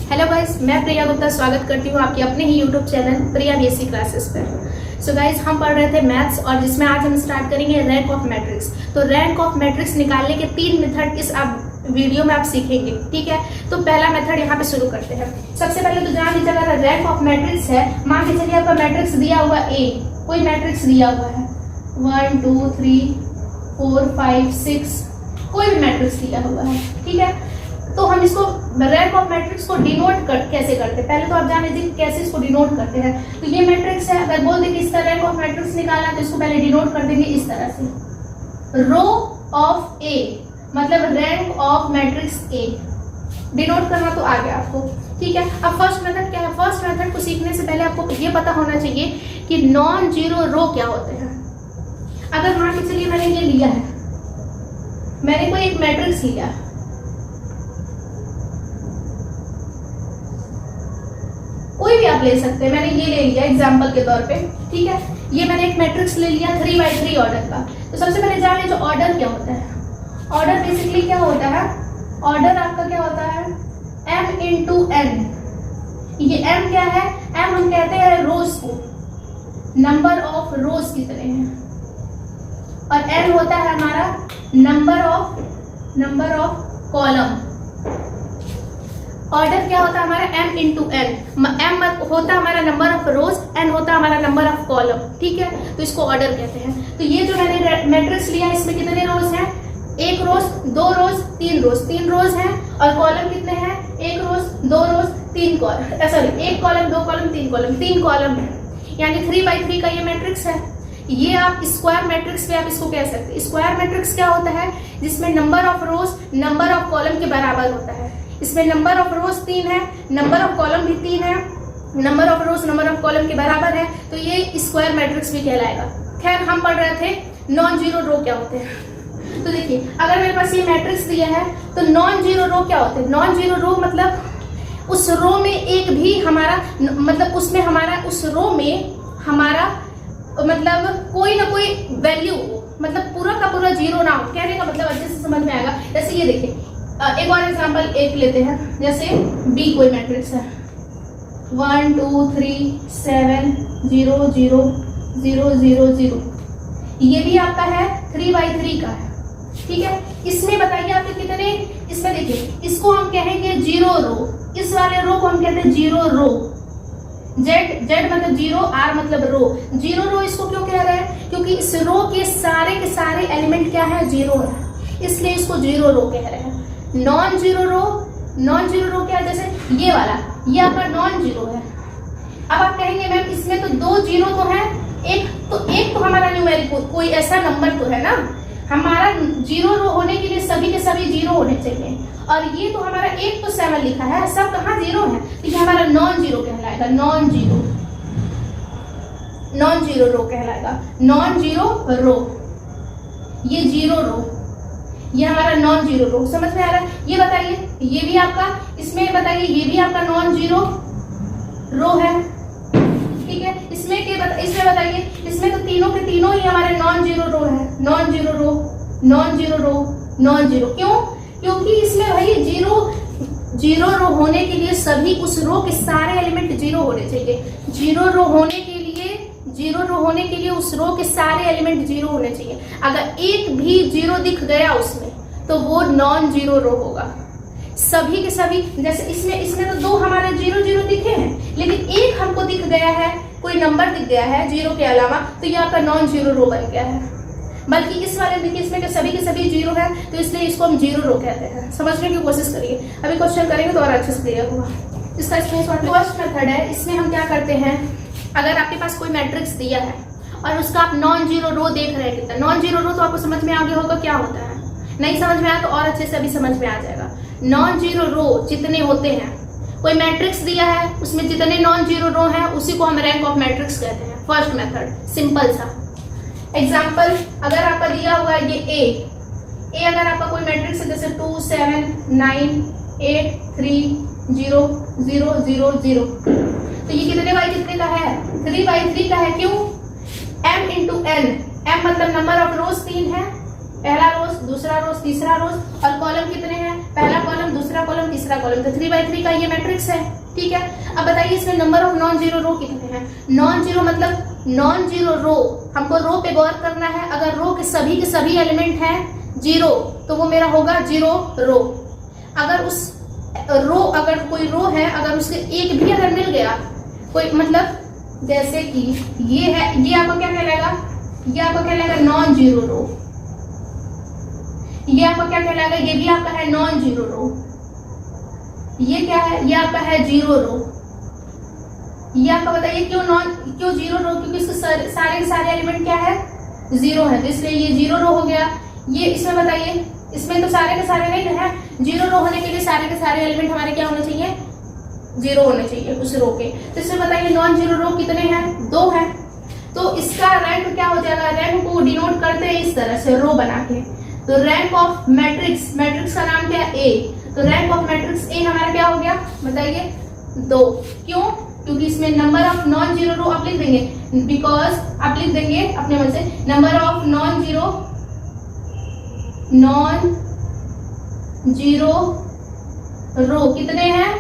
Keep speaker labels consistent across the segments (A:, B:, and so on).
A: Hello guys, मैं प्रिया गुप्ता स्वागत करती हूँ आपके अपने ही यूट्यूब चैनल प्रिया बीएससी क्लासेस पर। सो गाइस, हम पढ़ रहे थे मैथ्स और जिसमें आज हम स्टार्ट करेंगे रैंक ऑफ मैट्रिक्स। तो रैंक ऑफ मैट्रिक्स निकालने के 3 मेथड इस वीडियो में आप सीखेंगे, ठीक है। तो पहला मेथड यहाँ पे शुरू करते हैं। सबसे पहले तो जान लीजिए, अगर रैंक ऑफ मैट्रिक्स है, मान के चलिए आपका मैट्रिक्स दिया हुआ ए, कोई मैट्रिक्स दिया हुआ है 1 2 3 4 5 6, कोई भी मैट्रिक्स दिया हुआ है, ठीक है। तो हम इसको रैंक ऑफ मैट्रिक्स को डिनोट कैसे करते हैं, पहले तो आप जान लीजिए कैसे इसको डिनोट करते हैं। तो ये मैट्रिक्स है, अगर बोल दें कि इसका रैंक ऑफ मैट्रिक्स निकालना है तो इसको पहले डिनोट कर देंगे इस तरह से, रो ऑफ ए, मतलब rank of matrix A. Denote करना तो आ गया आपको, ठीक है। अब फर्स्ट मेथड क्या है? फर्स्ट मेथड को सीखने से पहले आपको ये पता होना चाहिए कि नॉन जीरो रो क्या होते हैं। अगर मान के चलिए मैंने ये लिया है, मैंने कोई एक मैट्रिक्स लिया, कोई भी आप ले सकते हैं, मैंने ये ले लिया एग्जाम्पल के तौर पे, ठीक है। ये मैंने एक मैट्रिक्स ले लिया 3x3 ऑर्डर का। तो सबसे पहले जान लीजिए ऑर्डर क्या होता है। ऑर्डर बेसिकली क्या होता है? ऑर्डर आपका क्या होता है? m into n। ये m क्या है? m हम कहते हैं रोज को, नंबर ऑफ रोज कितने हैं, और n होता है हमारा नंबर ऑफ कॉलम। ऑर्डर क्या होता है हमारा? m into n। m होता है हमारा नंबर ऑफ रोज, n होता है हमारा नंबर ऑफ कॉलम, ठीक है। तो इसको ऑर्डर कहते हैं। तो ये जो मैंने मैट्रिक्स लिया है, इसमें कितने रोज हैं? 1 रोज, 2 रोज, 3 रोज, 3 रोज हैं। और कॉलम कितने हैं? 1 रोज, 2 रोज, 3 column, sorry 1 column, 2 column, 3 column, 3 column है, यानी 3x3 का ये मैट्रिक्स है। ये आप स्क्वायर मैट्रिक्स पे आप इसको कह सकते हैं। स्क्वायर मैट्रिक्स क्या होता है? जिसमें number of rose number of column के बराबर होता है। इसमें नंबर ऑफ रोज 3 है, नंबर ऑफ कॉलम भी 3 है, number of rose number of column के बराबर है, तो ये स्क्वायर मैट्रिक्स भी कहलाएगा। खैर, हम पढ़ रहे थे नॉन जीरो रो क्या होते हैं। तो देखिए, अगर मेरे पास ये मैट्रिक्स दिया है तो नॉन जीरो रो क्या होते हैं? नॉन जीरो रो मतलब उस रो में एक भी हमारा, मतलब उसमें हमारा, उस रो में हमारा मतलब कोई ना कोई वैल्यू, मतलब पूरा का पूरा जीरो ना हो। कहने का मतलब अच्छे से समझ में आएगा। जैसे ये देखिए, एक और एग्जांपल एक लेते हैं, जैसे बी कोई मैट्रिक्स है 1 2 3 7 0 0 0 0 0, ये भी आपका है 3x3 का है, ठीक है। इसमें बताइए आपके कितने, इसमें देखिए, इसको हम कहेंगे जीरो रो, इस वाले रो को हम कहते हैं जीरो रो। जेड मतलब जीरो, आर मतलब रो। जीरो रो इसको क्यों कह रहे हैं? क्योंकि इस रो के सारे एलिमेंट क्या है? जीरो है, इसलिए इसको जीरो रो कह रहे हैं। नॉन जीरो रो क्या है? जैसे ये वाला, ये आपका नॉन जीरो है। अब आप कहेंगे मैम इसमें तो 2 जीरो तो है, एक तो हमारा न्यूमेरिक कोई ऐसा नंबर तो है ना, हमारा जीरो रो होने के लिए सभी के सभी जीरो होने चाहिए। और ये तो हमारा 1 तो 7 लिखा है, सब कहाँ जीरो है, तो ये हमारा नॉन जीरो कहलाएगा। नॉन जीरो रो कहलाएगा। नॉन जीरो रो, ये जीरो रो, ये हमारा नॉन जीरो रो। समझ में आ रहा है? ये बताइए, ये भी आपका, इसमें बताइए ये भी आपका नॉन जीरो रो है, ठीक है। इसमें बताइए, इसमें तो तीनों के तीनों ही हमारे नॉन जीरो रो है। नॉन जीरो रो, नॉन जीरो रो, नॉन जीरो। क्यों? क्योंकि इसमें भाई जीरो रो होने के लिए सभी उस रो के सारे एलिमेंट जीरो होने चाहिए। जीरो रो होने के लिए उस रो के सारे एलिमेंट जीरो होने चाहिए। अगर एक भी जीरो दिख गया उसमें तो वो नॉन जीरो रो होगा। सभी के सभी, जैसे इसमें तो 2 हमारे जीरो जीरो दिखे हैं, लेकिन एक हमको दिख गया है, कोई नंबर दिख गया है जीरो के अलावा, तो ये आपका नॉन जीरो रो बन गया है। बल्कि इस वाले देखिए, इसमें के सभी जीरो है, तो इसलिए इसको हम जीरो रो कहते हैं। समझने की कोशिश करिए, अभी क्वेश्चन करेंगे तो और अच्छे से क्लियर होगा। इसका फर्स्ट मेथड है, इसमें हम क्या करते हैं, अगर आपके पास कोई मैट्रिक्स दिया है और उसका आप नॉन जीरो रो देख रहे हैं कितना, नॉन जीरो रो तो आपको समझ में आ गया होगा क्या होता है। नहीं समझ में आया तो और अच्छे से अभी समझ में आ जाएगा। नॉन जीरो रो जितने होते हैं, कोई मैट्रिक्स दिया है उसमें जितने नॉन जीरो रो हैं उसी को हम रैंक ऑफ मैट्रिक्स कहते हैं। फर्स्ट मेथड सिंपल सा एग्जाम्पल, अगर आपका दिया हुआ है ये ए अगर आपका कोई मैट्रिक्स है जैसे 2 7 9 8 3 0 0 0 0, तो ये कितने बाई कितने का है? 3x3 का है। क्यों? m इंटू n, m मतलब नंबर ऑफ रोज 3 है, पहला रोज, दूसरा रोज, तीसरा रोज, और कॉलम कितने हैं? पहला कॉलम, दूसरा कॉलम, तीसरा कॉलम, तो 3 by 3 का ये मैट्रिक्स है। ठीक है, अब बताइए इसमें नंबर ऑफ नॉन जीरो रो कितने हैं? नॉन जीरो मतलब नॉन जीरो रो, हमको रो पे गौर करना है। अगर रो के सभी एलिमेंट हैं जीरो तो वो मेरा होगा जीरो रो। अगर उस रो, अगर कोई रो है, अगर उसके एक भी अगर मिल गया कोई, मतलब जैसे कि ये है, ये आपका क्या कहलाएगा? ये आपका कहलाएगा नॉन जीरो रो। ये आपका क्या कहलाएगा? ये भी आपका है नॉन जीरो रो। ये क्या है? ये आपका है जीरो रो। ये आपका बताइए क्यों जीरो रो? क्योंकि इसके सारे के सारे एलिमेंट क्या है? जीरो है, तो इसलिए ये जीरो रो हो गया। ये इसमें बताइए, इसमें तो सारे के सारे नहीं है, जीरो रो होने के लिए सारे के सारे एलिमेंट हमारे क्या होने चाहिए? जीरो होने चाहिए उस रो के। तो इसमें बताइए नॉन जीरो रो कितने हैं? 2 हैं। तो इसका रैंक क्या हो जाएगा? रैंक को डिनोट करते हैं इस तरह से रो बना के। तो रैंक ऑफ मैट्रिक्स, मैट्रिक्स का नाम क्या है? ए। तो रैंक ऑफ मैट्रिक्स ए हमारा क्या हो गया? बताइए 2। क्यों? क्योंकि इसमें नंबर ऑफ नॉन जीरो रो आप लिख देंगे, बिकॉज आप लिख देंगे अपने मन से नंबर ऑफ नॉन जीरो रो कितने हैं?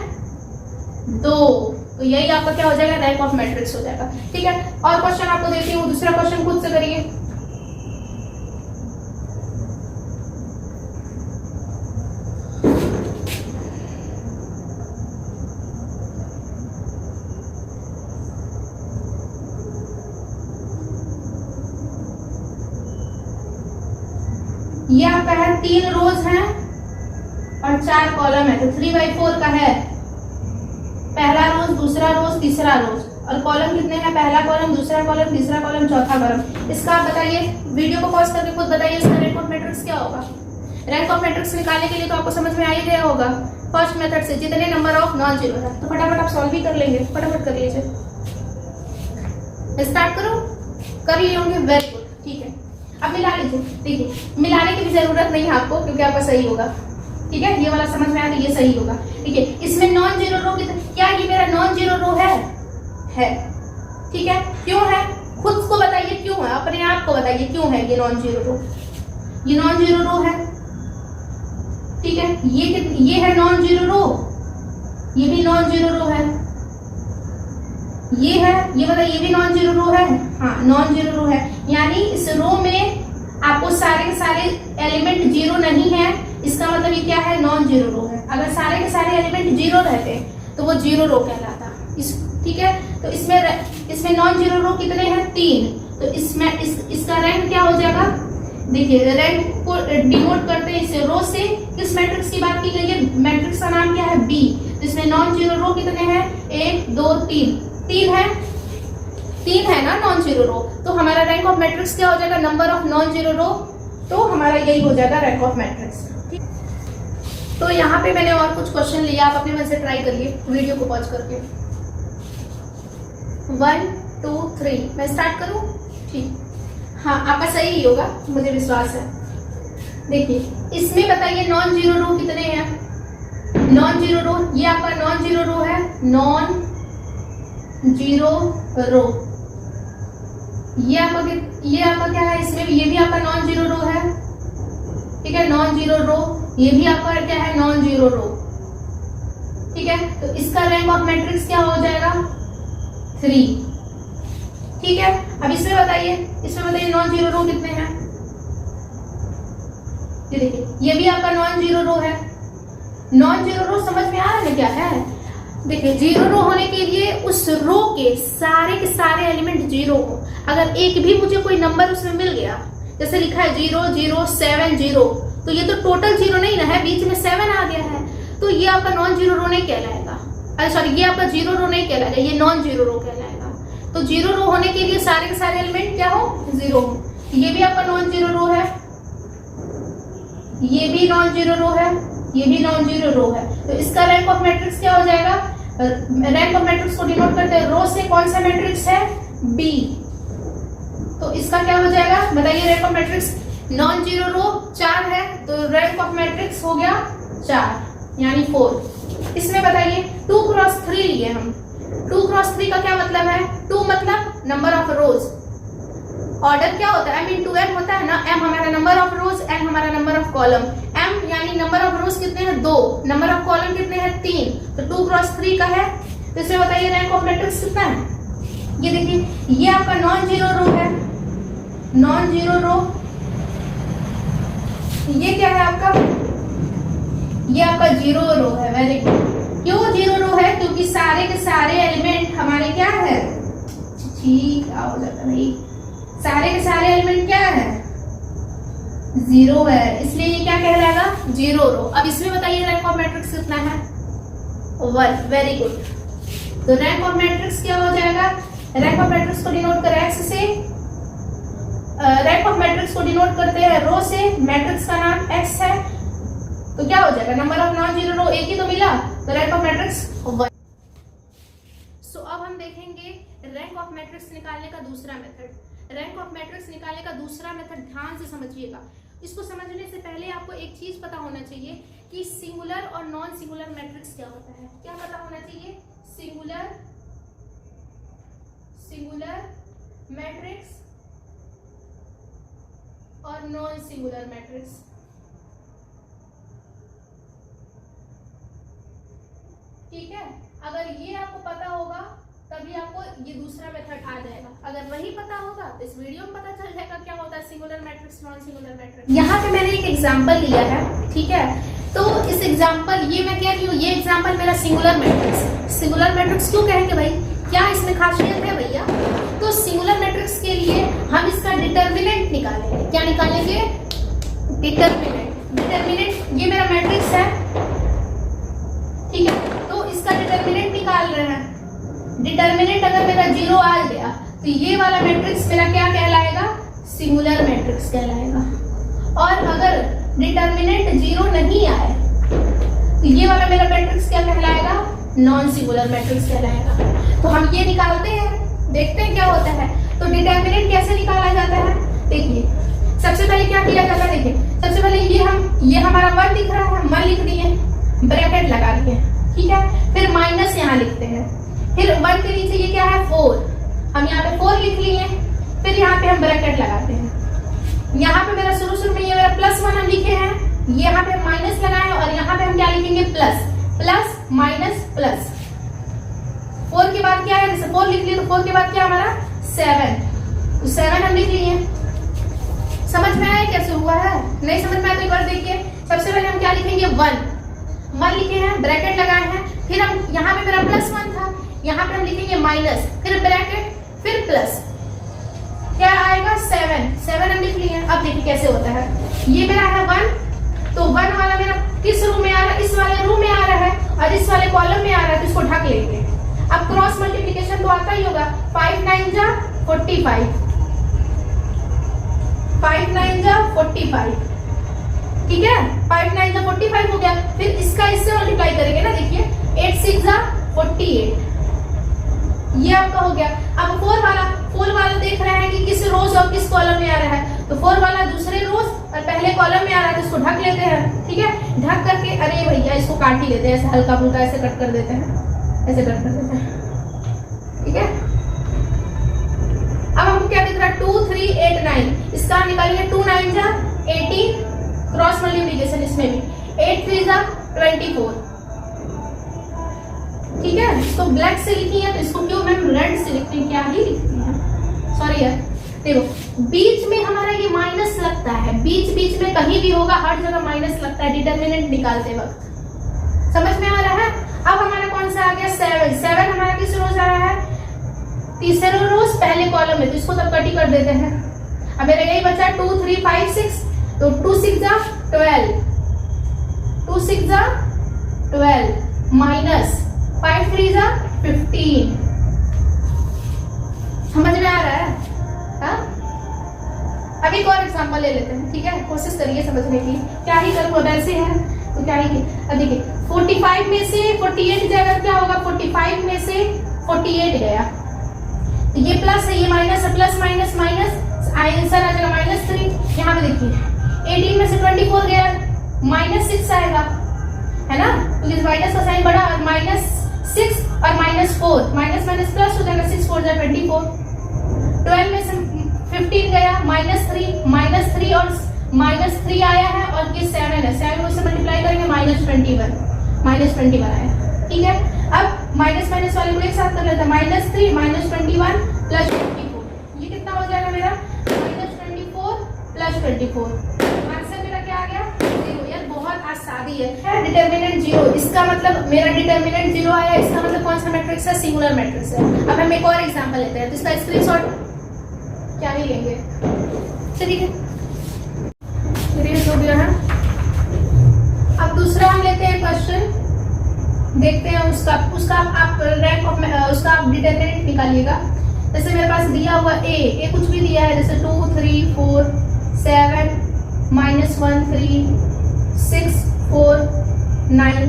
A: 2। तो यही आपका क्या हो जाएगा? रैंक ऑफ मैट्रिक्स हो जाएगा। ठीक है, और क्वेश्चन आपको देती हूँ, दूसरा क्वेश्चन खुद से करिए। ये आपका है 3 रोज हैं और 4 कॉलम है, तो 3 by 4 का है पहला रोज, दूसरा रोज, तीसरा रोज। और कॉलम कितने हैं? पहला कॉलम, दूसरा कॉलम, तीसरा कॉलम, चौथा कॉलम। इसका आप बताइए, वीडियो को पॉज करके खुद बताइए इसका रैंक ऑफ मैट्रिक्स क्या होगा। रैंक ऑफ मैट्रिक्स निकालने के लिए तो आपको समझ में आ ही गया होगा फर्स्ट मेथड से, जितने नंबर ऑफ नॉन जीरो है। तो फटाफट आप सॉल्व भी कर लेंगे, फटाफट कर लीजिए। स्टार्ट करो, कर लिए होंगे, वेरी गुड। ठीक है, अब मिला लीजिए। देखिए, मिलाने की भी जरूरत नहीं है आपको, क्योंकि आपका सही होगा। ठीक है, ये वाला समझ में आया तो ये सही होगा। ठीक है, इसमें नॉन जीरो रो क्या ये मेरा नॉन जीरो रो है? ठीक है, क्यों है? खुद को बताइए क्यों है, अपने आप को बताइए क्यों है ये नॉन जीरो रो। ये नॉन जीरो रो है। ठीक है, ये है नॉन जीरो रो, ये भी नॉन जीरो रो है। ये है, ये बताइए ये भी नॉन जीरो रो है। हाँ, नॉन जीरो रो है, यानी इस रो में आपको सारे के सारे एलिमेंट जीरो नहीं है, इसका मतलब ये क्या है? नॉन जीरो रो है। अगर सारे के सारे एलिमेंट जीरो रहते तो वो जीरो रो कहलाता। ठीक है, तो इसमें नॉन जीरो रो कितने हैं? 3। तो इसमें इसका रैंक क्या हो जाएगा? देखिए, रैंक को डिनोट करते हैं इस रो से। किस मैट्रिक्स की बात की गई है? मैट्रिक्स का नाम क्या है? बी। तो इसमें नॉन जीरो रो कितने हैं? 1 2 3 3 है ना नॉन जीरो रो। तो हमारा रैंक ऑफ मैट्रिक्स क्या हो जाएगा? नंबर ऑफ नॉन जीरो रो। तो हमारा यही हो जाएगा रैंक ऑफ मैट्रिक्स। ठीक, तो यहाँ पे मैंने और कुछ क्वेश्चन लिया, आप अपने मन से ट्राई करिए वीडियो को पॉज करके। 1 2 3 मैं स्टार्ट करूं? ठीक, हाँ आपका सही ही होगा, मुझे विश्वास है। देखिए, इसमें बताइए नॉन जीरो रो कितने हैं? नॉन जीरो रो, ये आपका नॉन जीरो रो है, नॉन जीरो रो। ये आपका क्या है? इसमें ये भी आपका नॉन जीरो रो है। ठीक है, नॉन जीरो रो, ये भी आपका क्या है? नॉन जीरो रो। ठीक है, तो इसका रैंक ऑफ मैट्रिक्स क्या हो जाएगा? 3। ठीक है, अब इसमें बताइए नॉन जीरो रो कितने हैं? ये देखिए, ये भी आपका नॉन जीरो रो है। नॉन जीरो रो समझ में आ रहा है क्या है? देखिए, जीरो रो होने के लिए उस रो के सारे एलिमेंट जीरो हो। अगर एक भी मुझे कोई नंबर उसमें मिल गया, जैसे लिखा है 0 0 7 0, तो ये तो टोटल जीरो नहीं ना है, बीच में 7 आ गया है, तो ये आपका नॉन जीरो रो नहीं कहलाएगा। अरे सॉरी, ये आपका जीरो रो नहीं कहलाएगा, ये नॉन जीरो रो कहलाएगा। तो जीरो रो होने के लिए सारे के सारे एलिमेंट क्या हो? जीरो हो। ये भी आपका नॉन जीरो रो है, ये भी नॉन जीरो रो है, ये भी नॉन जीरो रो है। तो इसका रैंक ऑफ मैट्रिक्स क्या हो जाएगा? रैंक ऑफ मैट्रिक्स को डिनोट करते हैं रो से। कौन सा मैट्रिक्स है? बी। तो इसका क्या हो जाएगा? बताइए rank of matrix. Non zero row 4 है, तो रैंक ऑफ मैट्रिक्स हो गया 4 यानी 4। इसमें बताइए 2 क्रॉस 3 लिए हम। 2 क्रॉस 3 का क्या मतलब है? 2 मतलब नंबर ऑफ रोज। ऑर्डर क्या होता है? m into n होता है ना। m हमारा नंबर ऑफ रोज, n हमारा नंबर ऑफ कॉलम। m यानी नंबर ऑफ रोज कितने हैं 2, नंबर ऑफ कॉलम कितने हैं 3, तो 2 क्रॉस 3 का है। तो इसमें बताइए रैंक ऑफ मैट्रिक्स कितना है। ये देखिए ये आपका नॉन जीरो रो है, नॉन जीरो रो। ये क्या है आपका, ये आपका जीरो रो है। Very good. क्यों जीरो रो है, क्योंकि सारे के सारे एलिमेंट हमारे क्या है, ठीक हो जाता है भाई, सारे के सारे एलिमेंट क्या है, जीरो है, इसलिए ये क्या कहलाएगा, जीरो रो। अब इसमें बताइए रैंक ऑफ मैट्रिक्स कितना है 1। Very good. तो रैंक ऑफ मैट्रिक्स क्या हो जाएगा, रैंक ऑफ मैट्रिक्स को डिनोट करें एक्स से, रैंक ऑफ मैट्रिक्स को डिनोट करते हैं रो से, मैट्रिक्स का नाम एक्स है, तो क्या हो जाएगा, नंबर ऑफ नॉन जीरो रो एक ही तो मिला, तो रैंक ऑफ मैट्रिक्स 1। सो अब हम देखेंगे रैंक ऑफ मैट्रिक्स निकालने का दूसरा मेथड। रैंक ऑफ मैट्रिक्स निकालने का दूसरा मेथड ध्यान से समझिएगा। इसको समझने से पहले आपको एक चीज पता होना चाहिए कि सिंगुलर और नॉन सिंगुलर मैट्रिक्स क्या होता है। क्या पता होना चाहिए, सिंगुलर मैट्रिक्स और नॉन सिंगुलर मैट्रिक्स। ठीक है, अगर ये आपको पता होगा तभी आपको ये दूसरा मेथड आ जाएगा। अगर नहीं पता होगा तो इस वीडियो में पता चल जाएगा क्या होता है singular matrix, non singular matrix. यहाँ पे मैंने एक एग्जांपल लिया है, ठीक है, तो इस एग्जांपल, ये मैं कह रही हूँ, ये एग्जांपल मेरा सिंगुलर मैट्रिक्स। सिंगुलर मैट्रिक्स क्यों कहेंगे भाई, क्या इसमें खासियत है भैया, तो सिंगुलर मैट्रिक्स के लिए हम इसका डिटर्मिनेंट निकालेंगे। क्या निकालेंगे, डिटर्मिनेंट। ये मेरा मैट्रिक्स है, ठीक है, तो इसका डिटर्मिनेंट निकाल रहे हैं। डिटर्मिनेंट अगर मेरा 0 आ गया तो ये वाला मैट्रिक्स मेरा क्या कहलाएगा, सिंगुलर मैट्रिक्स कहलाएगा। और अगर डिटर्मिनेंट 0 नहीं आए तो ये वाला मेरा मैट्रिक्स क्या कहलाएगा, नॉन सिंगुलर मैट्रिक्स कहलाएगा। तो हम ये निकालते हैं, देखते हैं क्या होता है। तो डिटर्मिनेंट कैसे निकाला जाता है, देखिए सबसे पहले क्या किया जाता है, देखिए सबसे पहले ये हमारा 1 दिख रहा है, 1 लिख दिए, ब्रैकेट लगा दिए, ठीक है, फिर माइनस यहाँ लिखते हैं, फिर 1 के नीचे ये क्या है 4, हम यहाँ पे 4 लिख लिए, फिर यहाँ पे हम ब्रैकेट लगाते हैं। यहाँ पे मेरा शुरू में ये मेरा +1 हम लिखे हैं, यहाँ पे माइनस लगाए और यहाँ पे हम क्या लिखेंगे प्लस माइनस प्लस। 4 के बाद क्या है, जैसे 4 लिख लिए तो 4 के बाद क्या हमारा 7, तो 7 हम लिख लिए। समझ में आया कैसे हुआ है, नहीं समझ में आया तो एक बार देखिए। सबसे पहले हम क्या लिखेंगे 1 लिखे हैं, ब्रैकेट लगाए हैं, फिर हम यहाँ पे मेरा +1 था, यहाँ पे हम लिखेंगे माइनस, फिर ब्रैकेट, फिर प्लस, क्या आएगा 7 हम लिख लिए। अब देखिए कैसे होता है, ये मेरा है 1, तो 1 वाला मेरा किस रो में आ रहा है, इस वाले रो में आ रहा है, और इस वाले कॉलम में आ रहा है, तो इसको ढक लेंगे। अब क्रॉस मल्टीप्लीकेशन तो आता ही होगा, 5 9 जा 45, 5 9 जा 45, ठीक है, 5 9 जा 45 हो गया। फिर इसका इससे मल्टीप्लाई करेंगे ना, देखिए 8 6 जा 48, ये आपका हो गया। अब 4 वाला देख रहे हैं कि किस रोज और किस कॉलम में आ रहा है, तो 4 वाला दूसरे रोज और पहले कॉलम में आ रहा है, तो इसको ढक लेते हैं, ठीक है, ढक करके, अरे भैया इसको काट ही लेते हैं, ऐसे हल्का फुल्का ऐसे कट कर देते हैं, ऐसे कट कर देते हैं, ठीक है। अब हमको क्या दिख रहा है 2 3 8 9, इसका निकालिए 2 9 जा 18, क्रॉस मल्टीप्लिकेशन इसमें भी 8 3 जा 24, ठीक है। इसको ब्लैक से लिखी है तो इसको क्यों मैम रेड से लिखते हैं, क्या ही लिखती है, सॉरी यार। देखो बीच में हमारा ये माइनस लगता है, बीच में कहीं भी होगा, हर जगह माइनस लगता है डिटर्मिनेंट निकालते वक्त, समझ में आ रहा है। अब हमारा कौन सा आ गया 7 हमारा किस रोज आ रहा है, तीसरे रोज पहले कॉलम में, तो इसको तब कटी कर देते हैं। अब मेरा यही बचा 2 3 5 6, तो 2 6 जा 12, 2 6 जा 12 माइनस 5 3 जा 15, समझ में आ रहा है। हाँ, अब एक और एग्जांपल ले लेते हैं, ठीक है, कोशिश करिए समझने की, क्या ही करूँ वैसे है तो क्या ही। अब देखिए 45 में से 48 जाएगा, क्या होगा 45 में से 48 गया, तो ये प्लस है, ये माइनस है, प्लस माइनस माइनस, आंसर आ जाएगा -3। यहाँ पे देखिए 18 में से 24 गया, -6 आएगा, है ना, तो इस माइनस का साइन बढ़ा, और -6 और -4, माइनस माइनस प्लस हो जाएगा, 6 4 जा 24। 12 में से 15 गया, -3 और -3 आया है और ये 7 है, 7 को से मल्टीप्लाई करेंगे -21 आया, ठीक है। अब माइनस माइनस वाले को एक साथ कर लेते हैं, -3 -21 + 24, ये कितना हो जाएगा मेरा -24 + 24, आंसर मेरा क्या आ गया 0। यार बहुत आसानी है, डिटर्मिनेंट 0, इसका मतलब मेरा डिटर्मिनेंट 0 आया, इसका मतलब कौन सा मैट्रिक्स है, सिंगुलर मैट्रिक्स है। अब हम एक और एग्जांपल लेते हैं, तो इसका स्क्रीनशॉट क्या नहीं लेंगे, चलिए हो गया है। अब दूसरा हम लेते हैं क्वेश्चन, देखते हैं उसका आप रैंक ऑफ उसका आप डिटरमिनेंट निकालिएगा। जैसे मेरे पास दिया हुआ ए कुछ भी दिया है, जैसे 2 3 4 7 -1 3 6 4 9,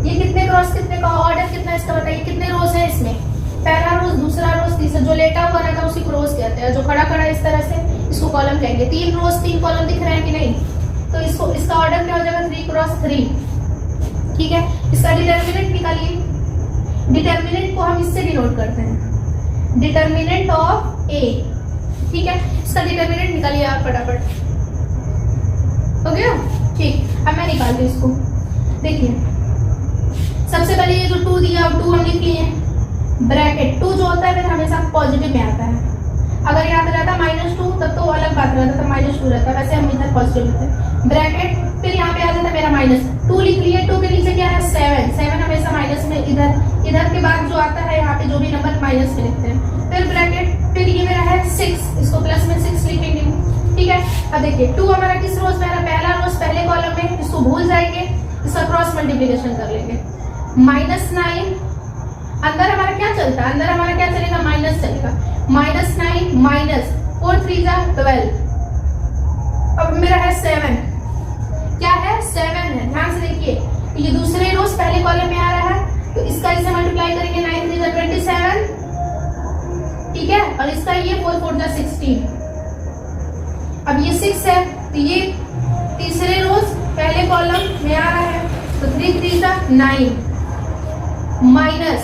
A: ये कितने क्रॉस कितने का ऑर्डर कितना है इसका बताइए, कितने रोज है इसमें, पहला रोज, दूसरा रोज, तीसरा, जो लेटा हुआ रहता है उसी को रोज कहते हैं, जो खड़ा खड़ा इस तरह से इसको कॉलम कहेंगे। 3 रोज 3 कॉलम दिख रहे हैं कि नहीं, तो इसका ऑर्डर क्या हो जाएगा 3 × 3, ठीक है। इसका डिटर्मिनेंट निकालिए, डिटर्मिनेंट को हम इससे डिनोट करते हैं, डिटर्मिनेंट ऑफ ए, ठीक है। इसका डिटर्मिनेंट निकालिए आप फटाफट, हो गया, ठीक। अब मैं निकालती हूँ इसको, देखिए सबसे पहले ये जो 2 दिया 2 हम लिख लिए, ब्रैकेट 2 जो होता है फिर हमेशा पॉजिटिव में आता है, अगर यहाँ पे रहता -2 तब तो अलग बात रहता, तब -2 रहता, वैसे हम इधर पॉजिटिव लेते हैं, ब्रैकेट, फिर यहाँ पे आ जाता मेरा -2 लिख लिए, 2 के नीचे क्या है 7 हमेशा माइनस में, इधर के बाद जो आता है यहाँ पे जो भी नंबर माइनस में लिखते हैं, फिर ब्रैकेट, फिर ये मेरा है 6, इसको प्लस में 6 लिखेंगे, ठीक है। अब देखिए 2 हमारा किस रोज में है, पहला रोज पहले कॉलम में, इसको भूल जाएंगे, इसका क्रॉस मल्टीप्लिकेशन कर लेंगे, -9, अंदर हमारा क्या चलता है, अंदर हमारा क्या चलेगा माइनस चलेगा, -9 -4 3 12, अब मेरा है 7, क्या है 7 है, ध्यान से देखिए, तो ये दूसरे रोज पहले कॉलम में आ रहा है, तो इसका इसे मल्टीप्लाई करेंगे 9 3 27, ठीक है, और इसका ये 4 4 16, अब ये 6 है, तो ये तीसरे रोज पहले कॉलम में आ रहा है, तो 3 3 9 माइनस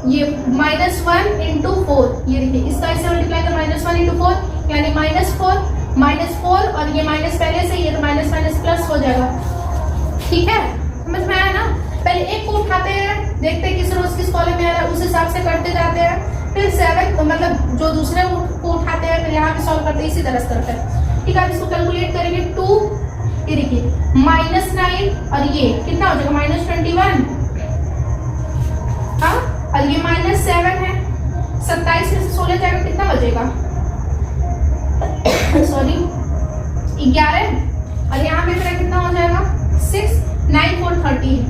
A: ये -1 × 4, ये देखिए इसका इसे मल्टीप्लाई कर -1 × 4 यानी -4 और ये माइनस पहले से, ये तो माइनस प्लस हो जाएगा, ठीक है, समझ में आया ना। पहले एक को उठाते हैं, देखते हैं किस रोज किस कॉलम में आ रहा है, उस हिसाब से करते जाते हैं, फिर 7 मतलब जो दूसरे को उठाते हैं फिर यहाँ पे सॉल्व करते हैं, इसी तरह से करते हैं, ठीक है। इसको कैलकुलेट करेंगे 2, ये देखिए -9 और ये कितना हो जाएगा -21, हाँ, और ये -7 है, 27 में से 16 जाएगा, कितना बचेगा सॉरी 11, और यहाँ पे मेरा कितना हो जाएगा 6 9 4 13,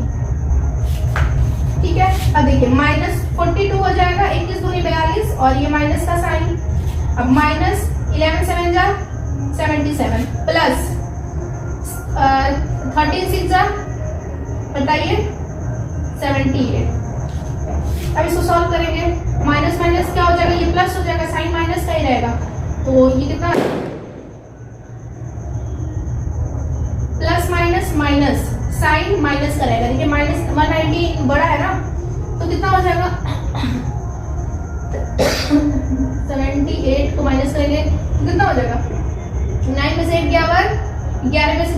A: ठीक है। अब देखिए -42 हो जाएगा, 21 दूनी 42, और ये माइनस का साइन, अब -11 7 जा 77 प्लस 13 6 जा बताइए 78, अब इसको सॉल्व करेंगे, माइनस माइनस क्या हो जाएगा, ये प्लस हो जाएगा, साइन माइनस का ही रहेगा, तो ये कितना प्लस माइनस साइन माइनस का रहेगा, देखिए -190 बड़ा है ना, तो कितना हो जाएगा 78 को माइनस करेंगे तो कितना हो जाएगा, 9 में से 8 गया 1, 11 में से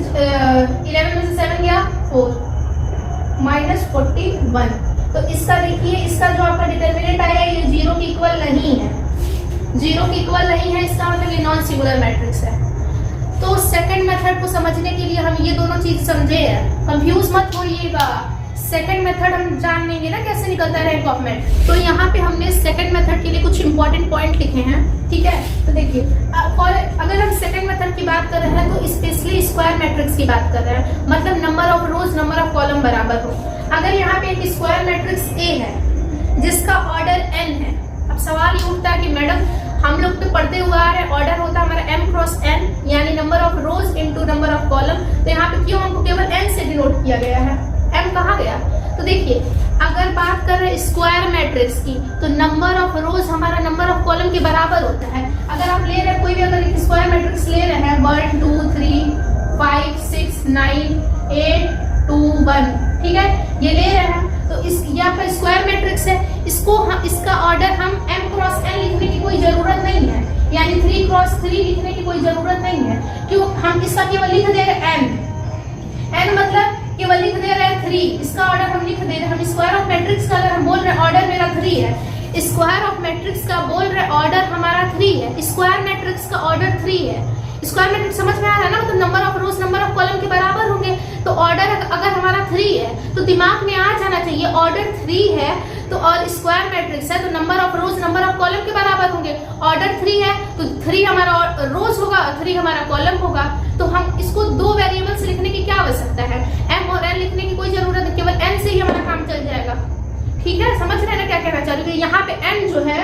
A: 11 में से 7 गया 4, -41, तो इसका देखिए, इसका जो आपका डिटर्मिनेंट आएगा ये 0 के इक्वल नहीं है, 0 के इक्वल नहीं है, इसका मतलब ये नॉन सिंगुलर मैट्रिक्स है। तो सेकंड मेथड को समझने के लिए हम ये दोनों चीज समझे हैं, कंफ्यूज मत होइएगा, सेकंड मेथड हम जान लेंगे ना कैसे निकलता है रैंक ऑफ मेट, तो यहाँ पे हमने सेकंड मेथड के लिए कुछ इंपॉर्टेंट पॉइंट लिखे हैं, ठीक है। तो देखिए और अगर हम सेकंड मेथड की बात कर रहे हैं तो स्पेशली स्क्वायर मैट्रिक्स की बात कर रहे हैं, मतलब number of rose number of column बराबर हो। अगर यहाँ पे एक स्क्वायर मैट्रिक्स ए है जिसका ऑर्डर n है, अब सवाल ये उठता है कि मैडम हम लोग तो पढ़ते हुए आ रहे हैं ऑर्डर होता है हमारा m × n यानी number of rose into number of column, तो यहाँ पे क्यों हमको केवल n से डिनोट किया गया है, m कहाँ गया। तो देखिए अगर बात कर रहे हैं स्क्वायर मैट्रिक्स की तो नंबर ऑफ रोज हमारा नंबर ऑफ कॉलम के बराबर होता है। अगर आप ले रहे हैं कोई भी अगर एक स्क्वायर मैट्रिक्स ले रहे हैं 1 2 3 5 6 9 8 2 1, ठीक है, ये ले रहे हैं तो इस यहाँ पर स्क्वायर मैट्रिक्स है, इसको हम इसका ऑर्डर हम m × n लिखने की कोई जरूरत नहीं है, यानी 3 3x3 लिखने की कोई जरूरत नहीं है, क्यों? हम इसका केवल लिख दे रहे n मतलब केवल लिख दे रहे हैं 3, इसका ऑर्डर हम लिख दे रहे हैं। हम स्क्वायर ऑफ मैट्रिक्स का अगर हम बोल रहे हैं ऑर्डर मेरा 3 है, स्क्वायर ऑफ मैट्रिक्स का बोल रहे ऑर्डर हमारा 3 है, स्क्वायर मैट्रिक्स का ऑर्डर 3 है। स्क्वायर मैट्रिक्स समझ में आ रहा है ना, मतलब number of rose number of column के बराबर होंगे। तो ऑर्डर अगर हमारा 3 है तो दिमाग में आ जाना चाहिए ऑर्डर 3 है तो और स्क्वायर मैट्रिक्स है तो number of rose number of column के बराबर होंगे। ऑर्डर 3 है तो 3 हमारा रोज होगा, 3 हमारा कॉलम होगा। तो हम इसको दो वेरिएबल से लिखने की क्या आवश्यकता है? m और n लिखने की कोई जरूरत नहीं, केवल n से ही हमारा काम चल जाएगा। ठीक है, समझ रहे हैं ना क्या कहना चाह रही हूँ? यहाँ पे n जो है,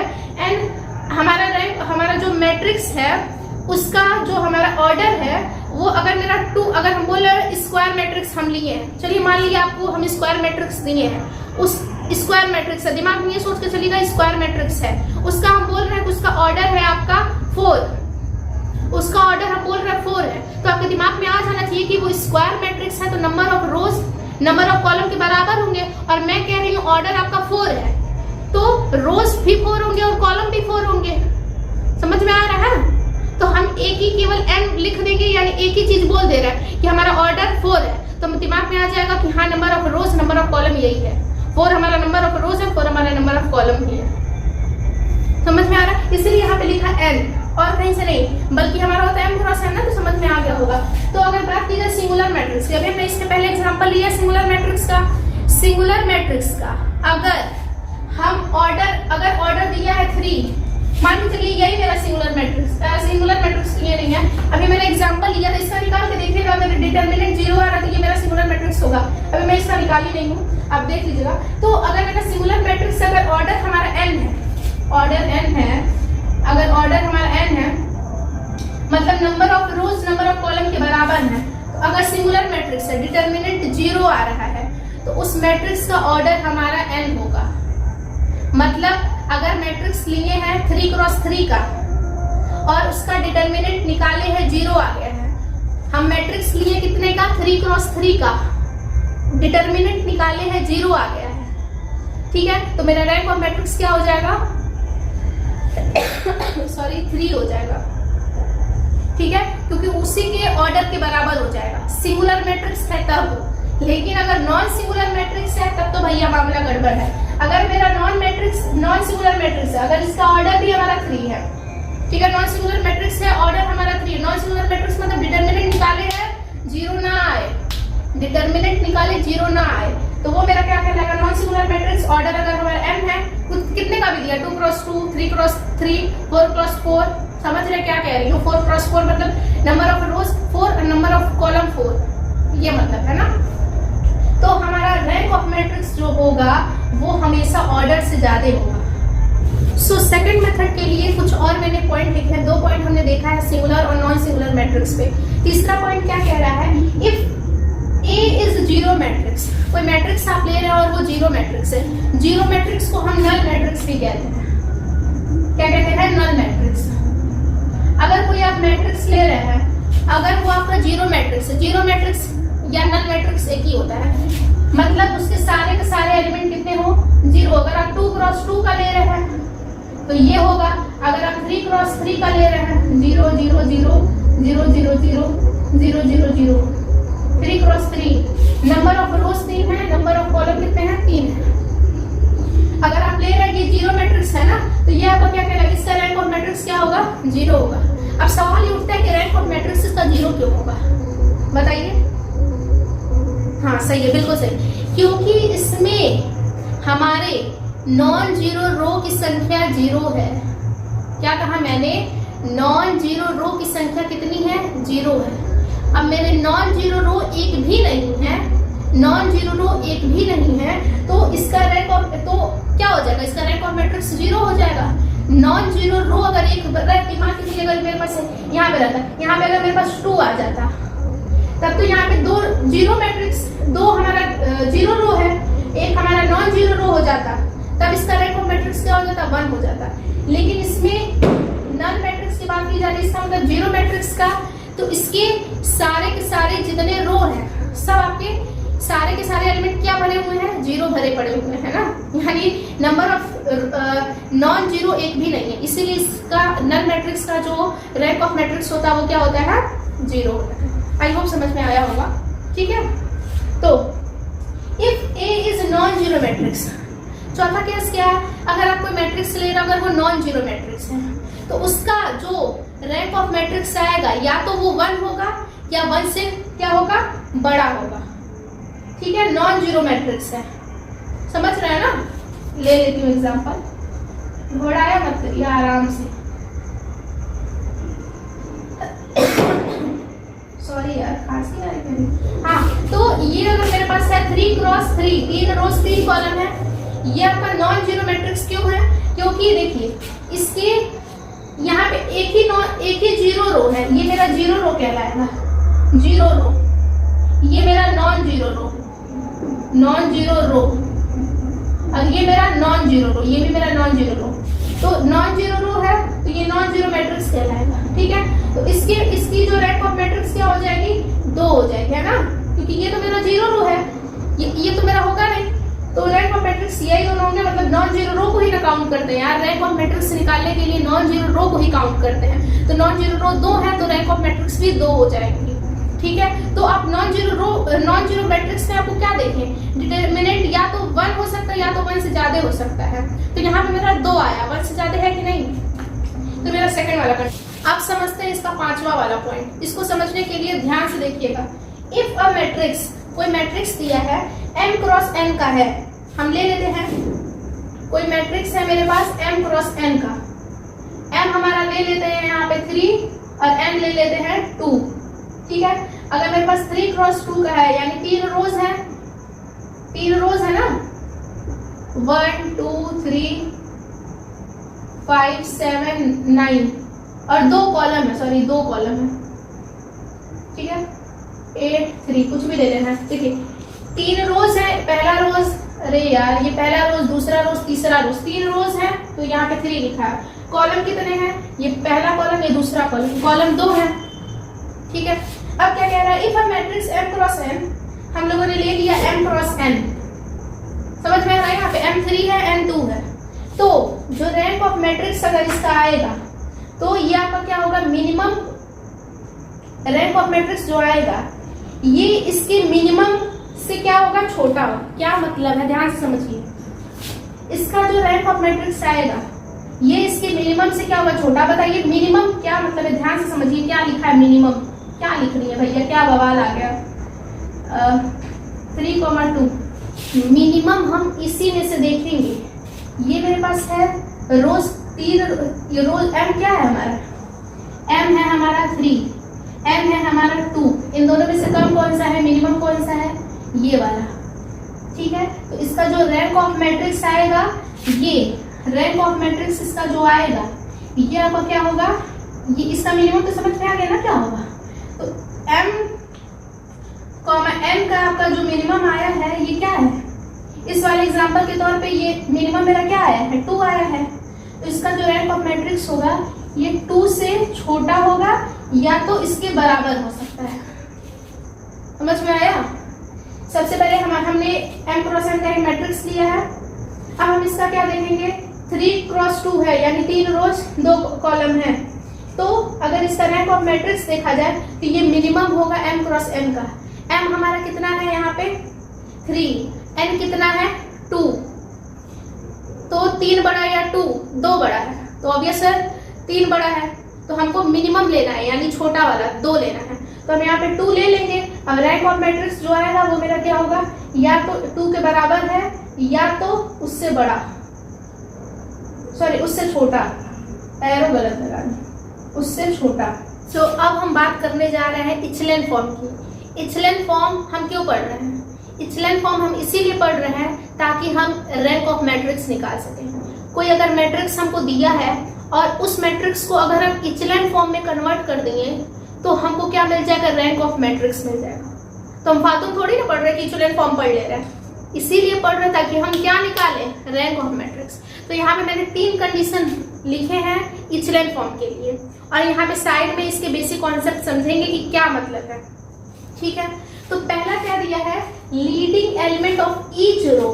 A: n हमारा रैंक, हमारा जो मैट्रिक्स है उसका जो हमारा ऑर्डर है वो अगर मेरा 2, अगर हम बोल रहे हैं स्क्वायर मैट्रिक्स हम लिए हैं, चलिए मान लीजिए आपको हम स्क्वायर मैट्रिक्स दिए हैं, उस स्क्वायर मैट्रिक्स है, दिमाग में ये सोच के चलिएगा स्क्वायर मैट्रिक्स है, उसका हम बोल रहे हैं उसका ऑर्डर है आपका 4, उसका ऑर्डर हम बोल रहे हैं 4 है। तो आपके दिमाग में आ जाना चाहिए कि वो स्क्वायर मैट्रिक्स है तो number of rose number of column के बराबर होंगे। और मैं कह रही हूँ ऑर्डर आपका 4 है तो रोज भी 4 होंगे और कॉलम भी 4 होंगे। समझ में आ रहा है? तो हम एक ही केवल n लिख देंगे, यानी एक ही चीज बोल दे रहा है कि हमारा ऑर्डर 4 है, तो दिमाग में आ जाएगा कि हाँ number of rose number of column यही है, 4 हमारा नंबर ऑफ रोज है, 4 हमारा नंबर ऑफ कॉलम भी है। समझ में आ रहा है? इसलिए यहाँ पे लिखा n और कहीं से नहीं, बल्कि हमारा होता है m क्रॉस n ना, तो समझ में आ गया होगा। तो अगर बात की जाए सिंगुलर मैट्रिक्स की, अभी हमने इसके पहले एग्जांपल लिया सिंगुलर मैट्रिक्स का। सिंगुलर मैट्रिक्स का अगर हम ऑर्डर दिया है 3, मान के चलिए यही मेरा सिंगुलर मैट्रिक्स क्लियर नहीं है। अभी मैंने एग्जांपल लिया था, इसका निकाल के देखिएगा, अगर डिटरमिनेंट 0 आ रहा है तो ये मेरा सिंगुलर मैट्रिक्स होगा। अभी मैं इसका निकाल ही नहीं हूँ, आप देख लीजिएगा। तो अगर मेरा सिंगुलर मैट्रिक्स अगर ऑर्डर हमारा n है, ऑर्डर n है, अगर ऑर्डर हमारा n है मतलब number of rose number of column के बराबर है, तो अगर सिंगुलर मैट्रिक्स है डिटरमिनेंट 0 आ रहा है तो उस मैट्रिक्स का ऑर्डर हमारा n होगा। मतलब अगर मैट्रिक्स लिए हैं 3x3 का और उसका डिटरमिनेंट निकाले हैं 0 आ गया है, हम मैट्रिक्स लिए कितने का? 3x3 का, डिटरमिनेंट निकाले हैं 0 आ गया है। ठीक है, तो मेरा रैंक ऑफ मैट्रिक्स क्या हो जाएगा? सॉरी 3 हो जाएगा। ठीक है, क्योंकि उसी के ऑर्डर के बराबर हो जाएगा। सिंगुलर मैट्रिक्स है तब, लेकिन अगर नॉन सिंगुलर मैट्रिक्स है तब तो भैया मामला गड़बड़ है। अगर मेरा नॉन सिंगुलर मैट्रिक्स है, अगर इसका ऑर्डर भी हमारा 3 है, ठीक है, नॉन सिंगुलर मैट्रिक्स है, ऑर्डर हमारा 3, नॉन सिंगुलर मैट्रिक्स मतलब डिटरमिनेंट निकाले हैं 0 ना आए, डिटरमिनेंट निकाले 0 ना आए, तो वो मेरा क्या कहलाएगा? Non singular matrix. ऑर्डर अगर हमारा m है, कितने का भी दिया, 2x2, 3x3, 4x4, समझ रहे क्या कह रही हूँ? 4x4 मतलब नंबर ऑफ रोज 4 और नंबर ऑफ कॉलम 4, ये मतलब है ना। तो हमारा रैंक ऑफ मैट्रिक्स जो होगा वो हमेशा ऑर्डर से ज्यादा होगा। सो सेकंड मेथड के लिए कुछ और मैंने पॉइंट लिखे हैं, 2 पॉइंट हमने देखा है सिंगुलर और नॉन सिंगुलर मैट्रिक्स पे। तीसरा पॉइंट क्या कह रहा है? इफ A इज 0 मैट्रिक्स, कोई मैट्रिक्स आप ले रहे हैं और वो 0 मैट्रिक्स है, 0 मैट्रिक्स को हम नल मैट्रिक्स भी कहते हैं। क्या कहते हैं? Null matrix. अगर कोई आप मैट्रिक्स ले रहे हैं, अगर वो आपका 0 मैट्रिक्स है, 0 मैट्रिक्स या नल मैट्रिक्स एक ही होता है, मतलब उसके सारे के सारे एलिमेंट कितने हो? 0। अगर आप 2x2 का ले रहे हैं तो ये होगा, अगर आप 3x3 का ले रहे हैं 0 0 0 0 0 0 0 0 0, 3x3, नंबर ऑफ रोज 3 है, नंबर ऑफ कॉलम कितने हैं? 3 है। अगर आप ले रहे हैं ये 0 मैट्रिक्स है ना, तो ये आपका क्या कहलाएगा? इसका रैंक ऑफ मैट्रिक्स क्या होगा? 0 होगा। अब सवाल ये उठता है कि रैंक ऑफ मैट्रिक्स का 0 क्यों होगा? बताइए। हाँ सही है, बिल्कुल सही, क्योंकि इसमें हमारे नॉन जीरो रो की संख्या 0 है। क्या कहा मैंने? नॉन जीरो रो की संख्या कितनी है? 0 है। अब मेरे नॉन जीरो रो एक भी नहीं है, नॉन जीरो रो एक भी नहीं है, तो इसका रैंक ऑफ, तो क्या हो जाएगा? इसका रैंक ऑफ मैट्रिक्स 0 हो जाएगा। नॉन जीरो रो अगर एक मान के चलिए, अगर मेरे पास यहाँ पे रहता, यहाँ पे अगर मेरे पास 2 आ जाता, तब तो यहाँ पे 2 जीरो मैट्रिक्स, 2 हमारा जीरो रो है, एक हमारा नॉन जीरो रो हो जाता, तब इसका रैंक ऑफ मैट्रिक्स क्या हो जाता? 1 हो जाता। लेकिन इसमें नल मैट्रिक्स की बात की जा रही है, इसका मतलब जीरो मैट्रिक्स का, तो इसके सारे के सारे जितने रो हैं सब आपके सारे के सारे एलिमेंट क्या भरे हुए हैं, जीरो भरे पड़े हुए हैं ना, यानी नंबर ऑफ नॉन जीरो एक भी नहीं है, इसीलिए इसका नल मैट्रिक्स का जो रैंक ऑफ मैट्रिक्स होता है वो क्या होता है, जीरो होता है। आई होप समझ में आया होगा, ठीक है। तो if A is non zero matrix, चौथा केस क्या है, अगर आप कोई मैट्रिक्स ले रहे हो, अगर वो नॉन जीरो मैट्रिक्स है, तो उसका जो रैंक ऑफ मैट्रिक्स आएगा या तो वो 1 होगा या 1 से क्या होगा, बड़ा होगा, ठीक है। नॉन जीरो मैट्रिक्स है, समझ रहे हैं ना। ले लेती हूँ एग्जांपल, घबराया मत करिए, आराम से। सॉरी यार, खांसी आ रही है। हाँ, तो ये अगर मेरे पास है 3 क्रॉस 3, 3 रोज 3 कॉलम है, ये आपका नॉन जीरो मैट्रिक्स क्यों है, क्योंकि देखिए इसके यहाँ पे एक ही जीरो रो है, ये मेरा जीरो रो कहलाएगा, जीरो रो, ये मेरा नॉन जीरो रो, नॉन जीरो रो, और ये मेरा नॉन जीरो रो, ये भी मेरा नॉन जीरो रो। तो नॉन जीरो रो है तो ये नॉन जीरो मैट्रिक्स कहलाएगा, ठीक है। तो इसकी जो रैंक ऑफ मैट्रिक्स क्या हो जाएगी, 2 हो जाएगी, है ना, क्योंकि ये तो मेरा जीरो रो है, ये तो मेरा होगा नहीं, तो रैंक ऑफ मैट्रिक्स यही दोनों होंगे, मतलब नॉन जीरो रो को ही ना काउंट करते हैं यार, रैंक ऑफ मैट्रिक्स निकालने के लिए नॉन जीरो रो को ही काउंट करते हैं। तो नॉन जीरो रो 2 है तो रैंक ऑफ मैट्रिक्स भी 2 हो जाएंगी, ठीक है। तो आप नॉन जीरो मैट्रिक्स में आपको क्या देखें, डिटरमिनेंट या तो 1 हो सकता है या तो 1 से ज्यादा हो सकता है। तो यहाँ पे मेरा 2 आया, 1 से ज्यादा है कि नहीं, तो मेरा सेकंड वाला पॉइंट। आप समझते हैं इसका 5वां वाला पॉइंट, इसको समझने के लिए ध्यान से देखिएगा। इफ अ मैट्रिक्स, कोई मैट्रिक्स दिया है m क्रॉस n का है, हम ले लेते हैं कोई मैट्रिक्स है मेरे पास m क्रॉस n का, m हमारा ले लेते हैं यहाँ पे 3 और n ले लेते हैं 2, ठीक है। अगर मेरे पास 3 क्रॉस 2 का है, यानी 3 रोज है, 3 रोज है ना, 1 2 3 5 7 9 और 2 कॉलम है, सॉरी 2 कॉलम है, ठीक है, 8 3 कुछ भी ले लेना है। देखिए 3 रोज है, पहला रोज, अरे यार ये पहला रोज, दूसरा रोज, तीसरा रोज, 3 रोज है तो यहाँ पे 3 लिखा है। कॉलम कितने हैं, ये पहला कॉलम, ये दूसरा कॉलम, कॉलम 2 है, ठीक है। अब क्या कह रहा है, if a matrix m cross n, हम लोगों ने ले लिया m क्रॉस n, समझ में आ रहा है, यहाँ पे m3 है n2 है, तो जो रैंक ऑफ मैट्रिक्स अगर इसका आएगा तो ये आपका क्या होगा, मिनिमम रैंक ऑफ मैट्रिक्स जो आएगा ये इसके मिनिमम से क्या होगा, छोटा होगा। क्या मतलब है, ध्यान से समझिए, इसका जो रैंक ऑफ मैट्रिक्स आएगा ये इसके मिनिमम से क्या होगा, छोटा। बताइए मिनिमम क्या मतलब है, ध्यान से समझिए, क्या लिखा है मिनिमम, क्या लिख रही है भैया, क्या बवाल आ गया। 3,2 मिनिमम हम इसी में से देखेंगे, ये मेरे पास है रोज 3, ये रोज m क्या है हमारा, m है हमारा 3, m है हमारा 2, इन दोनों में से कम कौन सा है, मिनिमम कौन सा है, ये वाला, ठीक है। तो इसका जो रैंक ऑफ मैट्रिक्स आएगा, ये रैंक ऑफ मैट्रिक्स इसका जो आएगा ये आपका क्या होगा, ये इसका मिनिमम तो समझ में आ गया ना क्या होगा। तो m n का आपका जो मिनिमम आया है ये क्या है, इस वाले एग्जांपल के तौर पे ये मिनिमम मेरा क्या आया है, 2 आया है। तो इसका जो रैंक ऑफ मैट्रिक्स होगा ये 2 से छोटा होगा या तो इसके बराबर हो सकता है, समझ में आया। सबसे पहले हमने m क्रॉस n का एक मैट्रिक्स लिया है, अब हम इसका क्या देखेंगे, 3 क्रॉस 2 है, यानी 3 रोज 2 कॉलम है। तो अगर इसका रैंक ऑफ मैट्रिक्स देखा जाए तो ये मिनिमम होगा m क्रॉस n का। m हमारा कितना है यहाँ पे 3, n कितना है 2, तो 3 बड़ा या 2 बड़ा है, तो ऑब्वियस है 3 बड़ा है, तो हमको मिनिमम लेना है यानी छोटा वाला 2 लेना है, तो हम यहाँ पे 2 ले लेंगे। अब रैंक ऑफ मैट्रिक्स जो आएगा वो मेरा क्या होगा, या तो 2 के बराबर है या तो उससे बड़ा, सॉरी उससे छोटा, एरो गलत लगा, उससे छोटा। तो अब हम बात करने जा रहे हैं इचेलन फॉर्म की। इचेलन फॉर्म हम क्यों पढ़ रहे हैं, इचेलन फॉर्म हम इसीलिए पढ़ रहे हैं ताकि हम रैंक ऑफ मैट्रिक्स निकाल सकें। कोई अगर मैट्रिक्स हमको दिया है और उस मैट्रिक्स को अगर हम इचेलन फॉर्म में कन्वर्ट कर देंगे तो हमको क्या मिल जाएगा, रैंक ऑफ मैट्रिक्स मिल जाएगा। तो हम फालतू थोड़ी ना पढ़ रहे कि इचेलन फॉर्म पढ़ ले रहे हैं, इसीलिए पढ़ रहे ताकि हम क्या निकालें, रैंक ऑफ मैट्रिक्स। तो यहाँ पे मैंने 3 कंडीशन लिखे हैं इचेलन फॉर्म के लिए, और यहाँ पे साइड में इसके बेसिक कॉन्सेप्ट समझेंगे कि क्या मतलब है, ठीक है। तो पहला क्या दिया है, leading element of each row,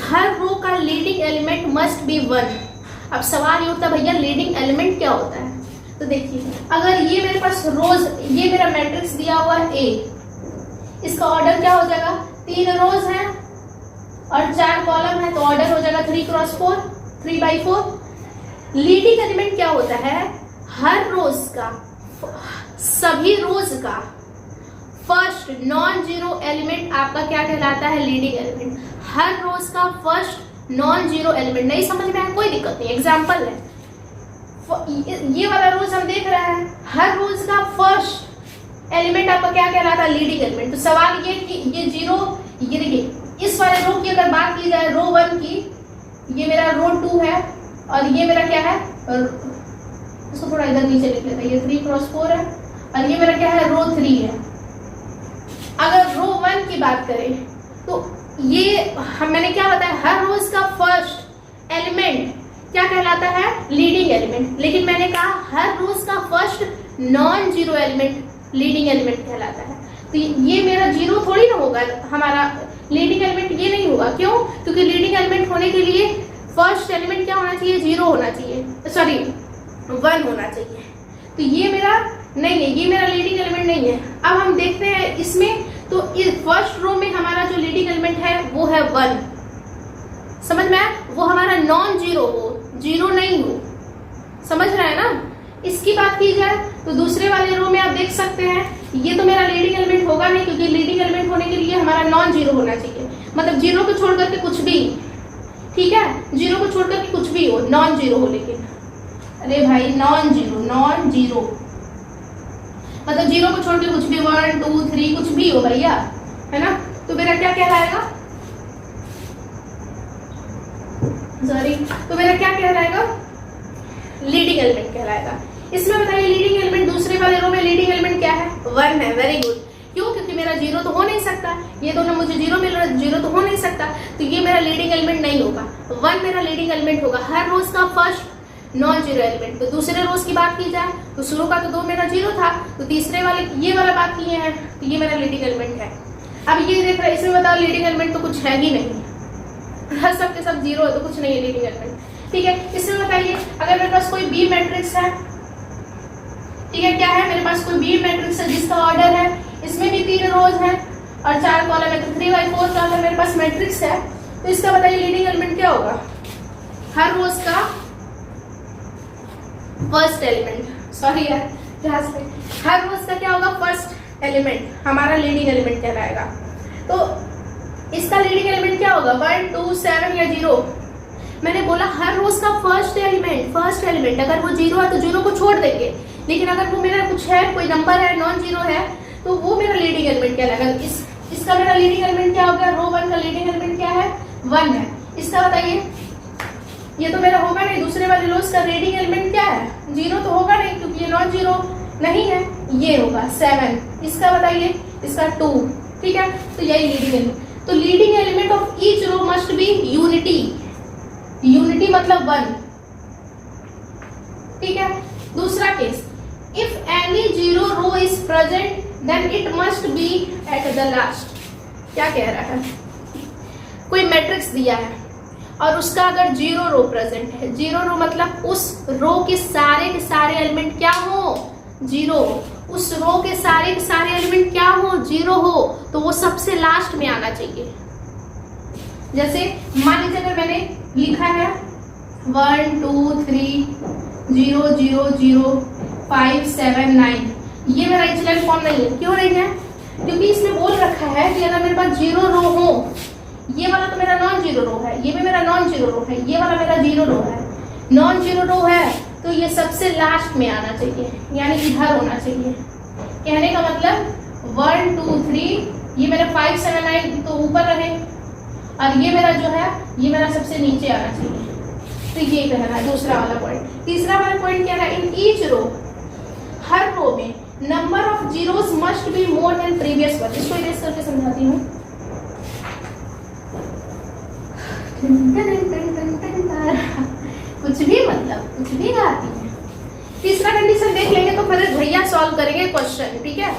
A: हर रो का लीडिंग एलिमेंट मस्ट बी 1। अब सवाल ये उठता है भैया लीडिंग एलिमेंट क्या होता है, तो देखिए अगर ये मेरे पास रोज, ये मेरा मैट्रिक्स दिया हुआ है ए, इसका ऑर्डर क्या हो जाएगा, 3 रोज हैं और 4 कॉलम है, तो ऑर्डर हो जाएगा 3 क्रॉस 4, 3/4। लीडिंग एलिमेंट क्या होता है, हर रोज का, सभी रोज का फर्स्ट नॉन जीरो एलिमेंट आपका क्या कहलाता है, लीडिंग एलिमेंट। हर रोज का फर्स्ट नॉन जीरो एलिमेंट, नहीं समझ में आया कोई दिक्कत नहीं, एग्जांपल है ये वाला रोज हम देख रहे हैं, हर रोज का फर्स्ट एलिमेंट आपका क्या कहलाता है, लीडिंग एलिमेंट। तो सवाल ये कि ये जीरो, ये देखिए इस वाले रो की अगर बात की जाए, रो 1 की, ये मेरा रो 2 है और ये मेरा क्या है, इसको थोड़ा इधर नीचे लिख लेते हैं, ये 3 क्रॉस 4 है और ये मेरा क्या है, रो 3 है। अगर रो 1 की बात करें तो ये मैंने क्या बताया, हर रोज का फर्स्ट एलिमेंट क्या कहलाता है, लीडिंग एलिमेंट। लेकिन मैंने कहा हर रोज का first non zero element leading element कहलाता है। तो ये मेरा जीरो थोड़ी ना होगा, हमारा लीडिंग एलिमेंट ये नहीं होगा। क्यों, क्योंकि लीडिंग एलिमेंट होने के लिए फर्स्ट एलिमेंट क्या होना चाहिए, 0 होना चाहिए, सॉरी 1 होना चाहिए। तो ये मेरा नहीं है, ये मेरा लीडिंग एलिमेंट नहीं है। अब हम देखते हैं इसमें, तो इस फर्स्ट रो में हमारा जो लीडिंग एलिमेंट है वो है 1, समझ में आया, वो हमारा नॉन जीरो हो, जीरो नहीं हो, समझ रहे हैं ना। इसकी बात की जाए तो दूसरे वाले रो में आप देख सकते हैं, ये तो मेरा लीडिंग एलिमेंट होगा नहीं, क्योंकि लीडिंग एलिमेंट होने के लिए हमारा नॉन जीरो होना चाहिए, मतलब जीरो को छोड़ करके कुछ भी, ठीक है, जीरो को छोड़ करके कुछ भी हो, नॉन जीरो हो। लेकिन अरे भाई नॉन जीरो मतलब जीरो को छोड़ के कुछ भी, 1 2 3 कुछ भी हो भैया, है ना। तो मेरा क्या कहलाएगा, सॉरी, तो मेरा क्या कहलाएगा, लीडिंग एलिमेंट कहलाएगा। इसमें बताइए लीडिंग एलिमेंट दूसरे वाले रो में लीडिंग एलिमेंट क्या है, 1 है, वेरी गुड। क्यों, क्योंकि मेरा जीरो तो हो नहीं सकता, ये दोनों मुझे जीरो मिल रहा है, जीरो तो हो नहीं सकता, तो ये मेरा लीडिंग एलिमेंट नहीं होगा, 1 मेरा लीडिंग एलिमेंट होगा, हर रोज का फर्स्ट नॉन जीरो एलिमेंट। तो दूसरे रोज की बात की जाए तो शुरू का तो 2 मेरा जीरो था, तो तीसरे वाले ये वाला बात किए हैं, तो ये मेरा लीडिंग एलिमेंट है। अब ये देख रहा है, इसमें बताओ लीडिंग एलिमेंट तो कुछ है ही नहीं, सबके सब जीरो है, तो कुछ नहीं है लीडिंग एलिमेंट, ठीक है। इसमें बताइए अगर मेरे पास कोई बी मैट्रिक्स है, ठीक है, क्या है मेरे पास कोई बी मैट्रिक्स है जिसका ऑर्डर है, इसमें भी 3 रोज है और 4 कॉलम है, तो 3/4 का अगर मेरे पास मैट्रिक्स है, तो इसका बताइए लीडिंग एलिमेंट क्या होगा, हर रोज का फर्स्ट एलिमेंट, सॉरी यार ध्यान से, हर रोज का क्या होगा, फर्स्ट एलिमेंट हमारा लीडिंग एलिमेंट कहलाएगा। तो इसका लीडिंग एलिमेंट क्या होगा, 1 2 7 या 0। मैंने बोला हर रोज का फर्स्ट एलिमेंट अगर वो 0 है तो 0 को छोड़ देंगे, लेकिन अगर वो मेरा कुछ है, कोई नंबर है, नॉन जीरो है, तो वो मेरा लीडिंग एलिमेंट कहलाएगा। इसका मेरा लीडिंग एलिमेंट क्या होगा, रो 1 का लीडिंग एलिमेंट क्या है, 1 है। इसका बताइए, ये तो मेरा होगा नहीं, दूसरे वाले रोज का लीडिंग एलिमेंट क्या है, 0 तो होगा नहीं, क्योंकि ये नॉन जीरो नहीं है, ये होगा 7। इसका बताइए, इसका 2, ठीक है। तो यही लीडिंग एलिमेंट। तो leading element of each row must be unity, unity मतलब 1, ठीक है। दूसरा case, if any zero row is present then it must be at the last. क्या कह रहा है, कोई मैट्रिक्स दिया है और उसका अगर 0 रो प्रेजेंट है, 0 रो मतलब उस रो के सारे एलिमेंट क्या हो, 0 हो, उस रो के सारे एलिमेंट क्या हो, 0 हो, तो वो सबसे लास्ट में आना चाहिए। जैसे मान लीजिए अगर मैंने लिखा है 1 2 3 0 0 0 5 7 9, ये मेरा इचेलॉन फॉर्म नहीं है। क्यों नहीं है, क्योंकि इसमें बोल रखा है कि अगर मेरे पास 0 रो हो, ये वाला तो मेरा नॉन जीरो रो है, ये भी मेरा नॉन जीरो रो है, ये वाला मेरा 0 रो है, नॉन जीरो रो है, तो ये सबसे लास्ट में आना चाहिए, यानी इधर होना चाहिए। कहने का मतलब 1 2 3, ये मेरा 5 7 9 तो ऊपर रहे, और ये मेरा जो है ये मेरा सबसे नीचे आना चाहिए। तो ये कहना है दूसरा वाला पॉइंट। तीसरा वाला पॉइंट क्या है, इन ईच रो, हर रो में number of zeros must be more than previous one. इसको इरेज करके समझाती हूँ। कुछ भी मतलब कुछ भी गाती है। तीसरा कंडीशन देख लेंगे तो फिर भैया सॉल्व करेंगे क्वेश्चन, ठीक है।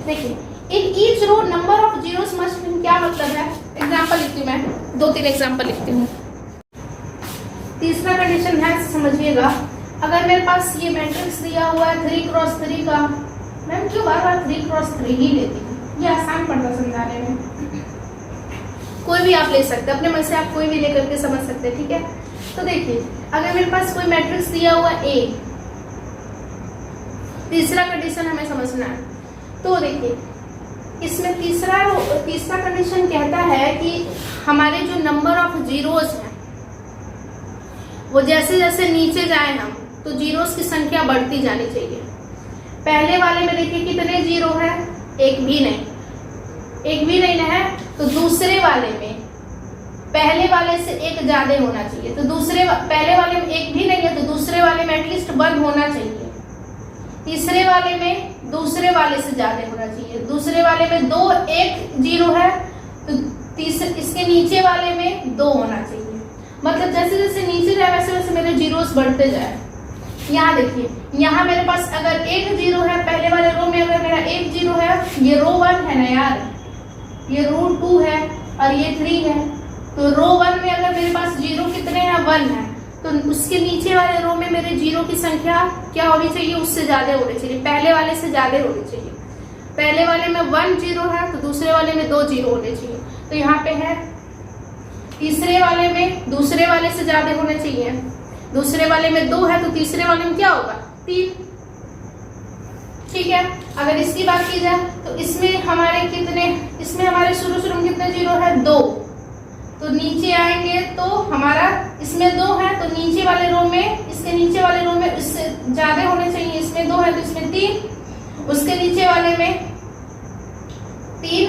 A: देखिए in each row number of zeros must be, क्या मतलब है? एग्जाम्पल लिखती हूँ मैं, 2-3 एग्जाम्पल लिखती हूँ। तीसरा कंडीशन ध्यान से समझिएगा। अगर मेरे पास ये मैट्रिक्स दिया हुआ है 3x3 का, मैम क्यों बार बार 3x3 ही लेती हूँ? ये आसान पड़ता समझाने में। कोई भी आप ले सकते हैं, अपने मन से आप कोई भी लेकर के समझ सकते हैं, ठीक है? तो देखिए, अगर मेरे पास कोई मैट्रिक्स दिया हुआ A, तीसरा कंडीशन हमें समझना है। तो देखिए, इसमें तीसरा कंडीशन कहता है कि हमारे जो नंबर ऑफ जीरोस हैं वो जैसे जैसे नीचे जाए हम, तो जीरोस की संख्या बढ़ती जानी चाहिए। पहले वाले में देखिए कितने जीरो है? एक भी नहीं है। तो दूसरे वाले में पहले वाले से एक ज्यादा होना चाहिए। तो पहले वाले में एक भी नहीं है, तो दूसरे वाले में एटलीस्ट 1 होना चाहिए। तीसरे वाले में दूसरे वाले से ज्यादा होना चाहिए। दूसरे वाले में 2, 1 जीरो है, तो इसके नीचे वाले में 2 होना चाहिए। मतलब जैसे जैसे नीचे जाए वैसे वैसे मेरे जीरोस बढ़ते जाए। यहाँ देखिए, यहाँ मेरे पास अगर 1 जीरो है, पहले वाले रो में अगर मेरा 1 जीरो है, ये रो 1 है ना यार, ये रो 2 है और ये 3 है। तो रो 1 में अगर मेरे पास जीरो कितने हैं? 1 है। तो उसके नीचे वाले रो में मेरे जीरो की संख्या क्या होनी चाहिए? उससे ज्यादा होनी चाहिए, पहले वाले से ज्यादा होनी चाहिए। पहले वाले में 1 जीरो है, तो दूसरे वाले में 2 जीरो होने चाहिए। तो यहाँ पे है, तीसरे वाले में दूसरे वाले से ज्यादा होने चाहिए। दूसरे वाले में 2 है, तो तीसरे वाले में क्या होगा? 3। ठीक है। अगर इसकी बात की जाए तो इसमें हमारे शुरू में कितने जीरो है? 2। तो नीचे आएंगे तो हमारा इसमें 2 है, तो नीचे वाले रो में, इसके नीचे वाले रो में इससे ज्यादा होने चाहिए। इसमें 2 है तो इसमें 3, उसके नीचे वाले में 3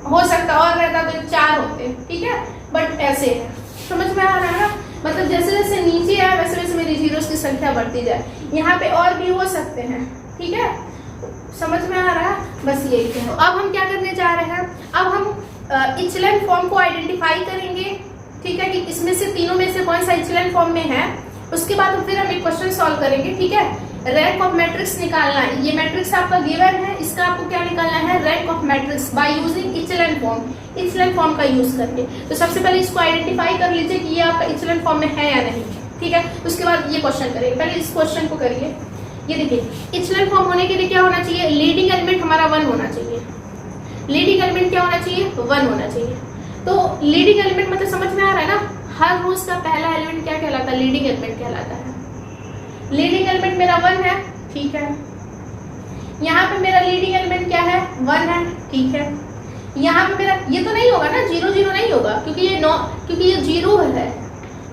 A: हो सकता और रहता तो 4 होते। ठीक है, बट ऐसे है। समझ में आ रहा है ना? मतलब जैसे जैसे नीचे आए वैसे वैसे मेरी जीरोस की संख्या बढ़ती जाए। यहाँ पे और भी हो सकते हैं। ठीक है, समझ में आ रहा है? बस यही है। तो अब हम क्या करने जा रहे हैं? अब हम इचेलन फॉर्म को आइडेंटिफाई करेंगे। ठीक है, कि इसमें से तीनों में से कौन सा इचेलन फॉर्म में है। उसके बाद फिर हम एक क्वेश्चन सॉल्व करेंगे। ठीक है, रैंक ऑफ मैट्रिक्स निकालना है। ये मैट्रिक्स आपका गिवन है, इसका आपको क्या निकालना है? Rank of matrix by using echelon form, echelon form का यूज करके। तो सबसे पहले इसको आइडेंटिफाई कर लीजिए कि ये आपका इचेलन फॉर्म में है या नहीं। ठीक है, उसके बाद ये क्वेश्चन करेंगे। पहले इस क्वेश्चन को करिए। ये देखिए, इचेलन फॉर्म होने के लिए क्या होना चाहिए? लीडिंग एलिमेंट हमारा 1 होना चाहिए। लीडिंग एलिमेंट क्या होना चाहिए? 1 होना चाहिए। तो लीडिंग एलिमेंट मतलब समझ में आ रहा है ना? हर रोज का पहला एलिमेंट क्या कहलाता है? लीडिंग एलिमेंट कहलाता है। लीडिंग एलिमेंट मेरा 1 है। ठीक है, यहाँ पे मेरा लीडिंग एलिमेंट क्या है? 1 है। ठीक है, यहाँ पे मेरा ये तो नहीं होगा ना, 0 0 नहीं होगा, क्योंकि ये 0 है,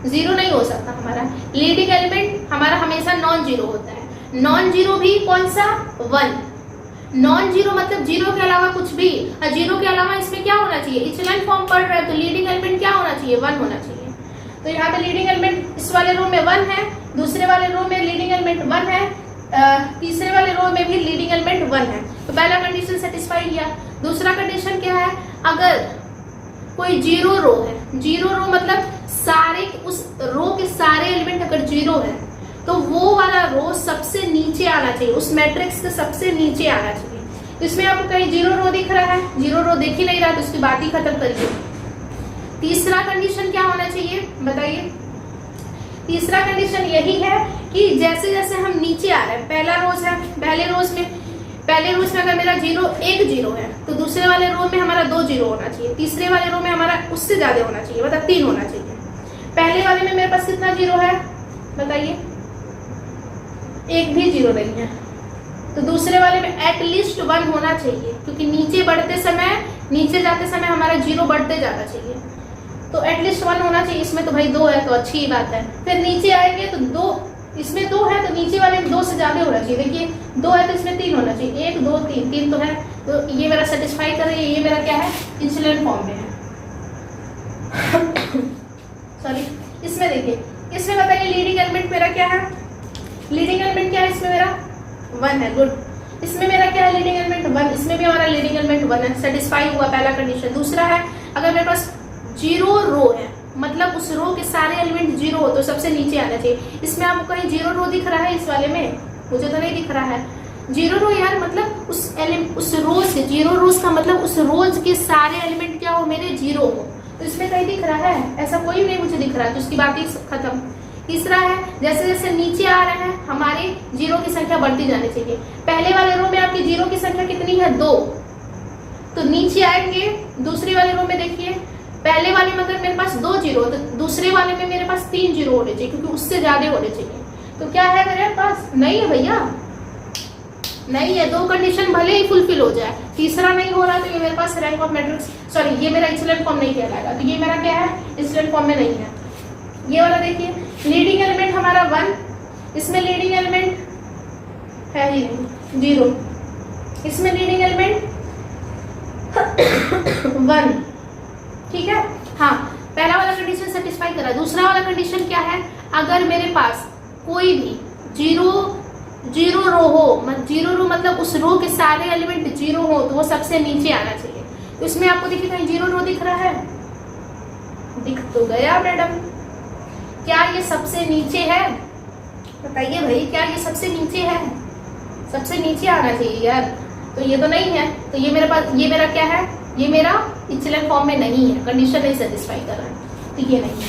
A: 0 नहीं हो सकता। हमारा लीडिंग एलिमेंट हमारा हमेशा नॉन जीरो होता है। नॉन जीरो भी कौन सा? 1। नॉन जीरो मतलब जीरो के अलावा कुछ भी। और जीरो के अलावा इसमें क्या होना चाहिए? इचेलन फॉर्म पढ़ रहे हैं तो लीडिंग एलिमेंट क्या होना चाहिए? 1 होना चाहिए। तो यहाँ पे लीडिंग एलिमेंट इस वाले रो में 1 है, दूसरे वाले रो में लीडिंग एलिमेंट 1 है, तीसरे वाले रो में भी लीडिंग एलिमेंट 1 है। तो पहला कंडीशन सेटिस्फाई किया। दूसरा कंडीशन क्या है? अगर कोई जीरो रो है, जीरो रो मतलब सारे उस रो के सारे एलिमेंट अगर जीरो है तो वो वाला रो सबसे नीचे आना चाहिए, उस मैट्रिक्स के सबसे नीचे आना चाहिए। तो इसमें आपको कहीं जीरो रो दिख रहा है? जीरो रो दिख ही नहीं रहा, तो उसकी बात ही खत्म करिए। तीसरा कंडीशन क्या होना चाहिए बताइए? तीसरा कंडीशन यही है कि जैसे जैसे हम नीचे आ रहे हैं, पहला रोज है, पहले रोज में अगर मेरा 1 जीरो है तो दूसरे वाले रो में हमारा 2 जीरो होना चाहिए, तीसरे वाले रो में हमारा उससे ज्यादा होना चाहिए, मतलब 3 होना चाहिए। पहले वाले में मेरे पास कितना जीरो है बताइए? 1 भी जीरो नहीं है, तो दूसरे वाले में एटलीस्ट 1 होना चाहिए, क्योंकि नीचे जाते समय हमारा जीरो बढ़ते जाना चाहिए। तो एटलीस्ट 1 होना चाहिए। इसमें तो भाई 2 है तो अच्छी बात है। फिर नीचे आएंगे तो 2, इसमें 2 है तो नीचे वाले में 2 से ज्यादा होना चाहिए। देखिए 2 है तो इसमें 3 होना चाहिए। 1 2 3 तो है, तो ये मेरा सेटिस्फाई कर रही है। ये मेरा क्या है? इचेलन फॉर्म में है। सॉरी, इसमें देखिए, इसमें बताइए लीडिंग एलिमेंट मेरा क्या है? लीडिंग एलिमेंट क्या है इसमें? मेरा 1 है। गुड। इसमें मेरा क्या है? Leading element 1। इसमें भी हमारा लीडिंग एलिमेंट 1 है। सेटिस्फाई हुआ पहला कंडीशन। दूसरा है, अगर मेरे पास जीरो रो है, मतलब उस रो के सारे एलिमेंट जीरो हो तो सबसे नीचे आना चाहिए। इसमें आपको कहीं जीरो रो दिख रहा है? इस वाले में मुझे तो नहीं दिख रहा है। जीरो रो यार मतलब उस रो से, जीरो रोज का मतलब उस रोज के सारे एलिमेंट क्या हो मेरे, जीरो हो। तो इसमें कहीं दिख रहा है? ऐसा कोई नहीं मुझे दिख रहा है, तो उसकी बात ही खत्म। तीसरा है, जैसे जैसे नीचे आ रहे हैं हमारे जीरो की संख्या बढ़ती जानी चाहिए। पहले वाले रो में आपकी जीरो की संख्या कितनी है, 2। तो नीचे आएंगे दूसरी वाले रो में, देखिए पहले वाले में अगर मेरे पास 2 जीरो, तो दूसरे वाले में मेरे पास 3 जीरो होने चाहिए, क्योंकि उससे ज्यादा होने चाहिए। तो क्या है मेरे पास, नहीं है भैया, नहीं है। 2 कंडीशन भले ही फुलफिल हो जाए, तीसरा नहीं हो रहा, तो ये मेरे पास रैंक ऑफ मैट्रिक्स, सॉरी ये मेरा इचेलन फॉर्म नहीं कहलाएगा। तो ये मेरा क्या है, इचेलन फॉर्म में नहीं है। ये वाला देखिए, लीडिंग एलिमेंट हमारा 1, इसमें लीडिंग एलिमेंट है ही नहीं, 0, इसमें लीडिंग एलिमेंट 1, ठीक है। हाँ, पहला वाला कंडीशन सेटिस्फाई करा। दूसरा वाला कंडीशन क्या है, अगर मेरे पास कोई भी जीरो रो हो, जीरो रो मतलब उस रो के सारे एलिमेंट जीरो हो, तो वो सबसे नीचे आना चाहिए। तो इसमें आपको देखिए कहीं जीरो रो दिख रहा है, दिख तो गया मैडम। क्या ये सबसे नीचे है, बताइए भाई, क्या ये सबसे नीचे है? सबसे नीचे आना चाहिए यार, तो ये तो नहीं है। तो ये मेरे पास, ये मेरा क्या है, ये मेरा इचेलन फॉर्म में नहीं है, कंडीशन नहीं सेटिस्फाई कर रहा है, तो ये नहीं है।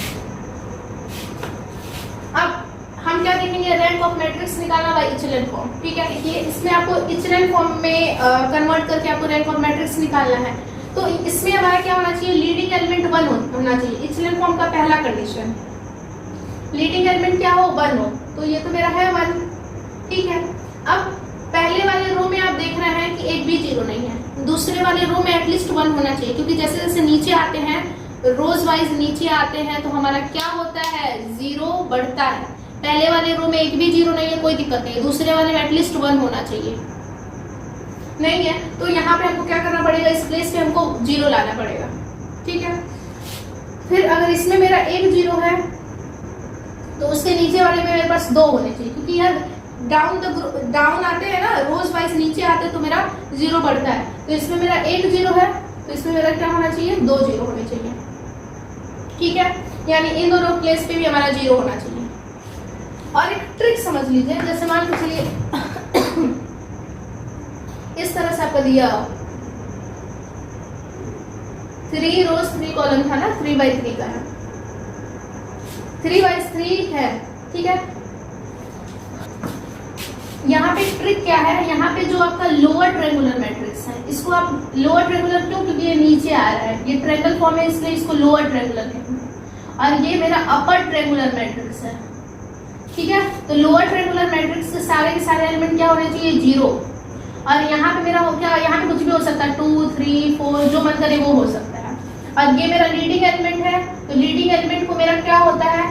A: अब हम क्या देखेंगे, रैंक ऑफ मैट्रिक्स निकालना बाय इचेलन फॉर्म, ठीक है। ये इसमें आपको इचेलन फॉर्म में कन्वर्ट करके आपको रैंक ऑफ मैट्रिक्स निकालना है। तो इसमें हमारा क्या होना चाहिए, लीडिंग एलिमेंट 1 होना चाहिए, इचेलन फॉर्म का पहला कंडीशन। लीडिंग एलिमेंट क्या हो, 1 हो, तो ये तो मेरा है 1, ठीक है। अब पहले वाले रो में आप देख रहे हैं कि एक भी जीरो नहीं है, दूसरे वाले रो में एटलीस्ट 1 होना चाहिए, क्योंकि जैसे जैसे नीचे आते हैं, रोज वाइज नीचे आते हैं, तो हमारा क्या होता है, जीरो बढ़ता है। पहले वाले रो में एक भी जीरो नहीं है, कोई दिक्कत नहीं है, दूसरे वाले में एटलीस्ट 1 होना चाहिए, नहीं है। तो यहाँ पे हमको क्या करना पड़ेगा, इस प्लेस पे हमको जीरो लाना पड़ेगा, ठीक है। फिर अगर इसमें मेरा एक जीरो है, तो उसके नीचे वाले में मेरे पास 2 होने चाहिए, क्योंकि यार डाउन आते हैं ना, रोज वाइज नीचे आते हैं, तो मेरा जीरो बढ़ता है। तो इसमें मेरा एक जीरो है, तो इसमें मेरा क्या होना चाहिए, 2 जीरो होने चाहिए, ठीक है। यानी इन दोनों प्लेस पे भी हमारा जीरो होना चाहिए। और एक ट्रिक समझ लीजिए, जैसे मान के चलिए इस तरह से आपको दिया 3 रोज 3 कॉलम था ना, 3x3 का है, 3x3 है, ठीक है। यहाँ पे ट्रिक क्या है, यहाँ पे जो आपका लोअर ट्रायंगुलर मैट्रिक्स है, इसको आप लोअर ट्रायंगुलर क्यों, क्योंकि ये नीचे आ रहा है, ये ट्रायंगल फॉर्म है, इसलिए इसको लोअर ट्रायंगुलर कहते हैं। और ये मेरा अपर ट्रायंगुलर मैट्रिक्स है, ठीक है। तो लोअर ट्रायंगुलर मैट्रिक्स के सारे एलिमेंट क्या होने चाहिए, 0। और यहाँ पे मेरा हो क्या, यहाँ पे कुछ भी हो सकता है, 2, 3, 4 जो मन करे वो हो सकता है। और ये मेरा लीडिंग एलिमेंट है, तो लीडिंग एलिमेंट को मेरा क्या होता है,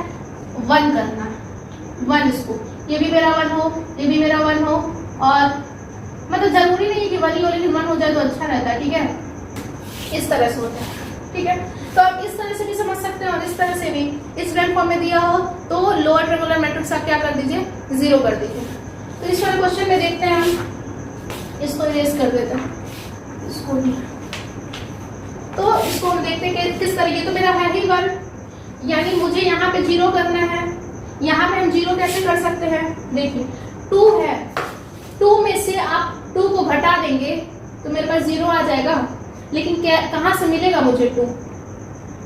A: 1 करना, 1 इसको, ये भी मेरा 1 हो, ये भी मेरा 1 हो, और मतलब जरूरी नहीं है कि 1 ही हो, लेकिन 1 हो जाए तो अच्छा रहता है, ठीक है। इस तरह से होता है, ठीक है। तो आप इस तरह से भी समझ सकते हैं, और इस तरह से भी। इस रैंक फॉर्म में दिया हो तो लोअर ट्रायंगुलर मैट्रिक्स आप क्या कर दीजिए, 0 कर दीजिए। तो इस वाले क्वेश्चन में देखते हैं हम, इसको इरेज कर देते हैं, इसको नहीं, तो इसको हम देखते हैं कि किस तरीके, तो मेरा है ही 1, यानी मुझे यहाँ पे 0 करना है। यहाँ पे हम 0 कैसे कर सकते हैं, देखिए 2 है, 2 में से आप 2 को घटा देंगे तो मेरे पास 0 आ जाएगा। लेकिन कहाँ से मिलेगा मुझे 2,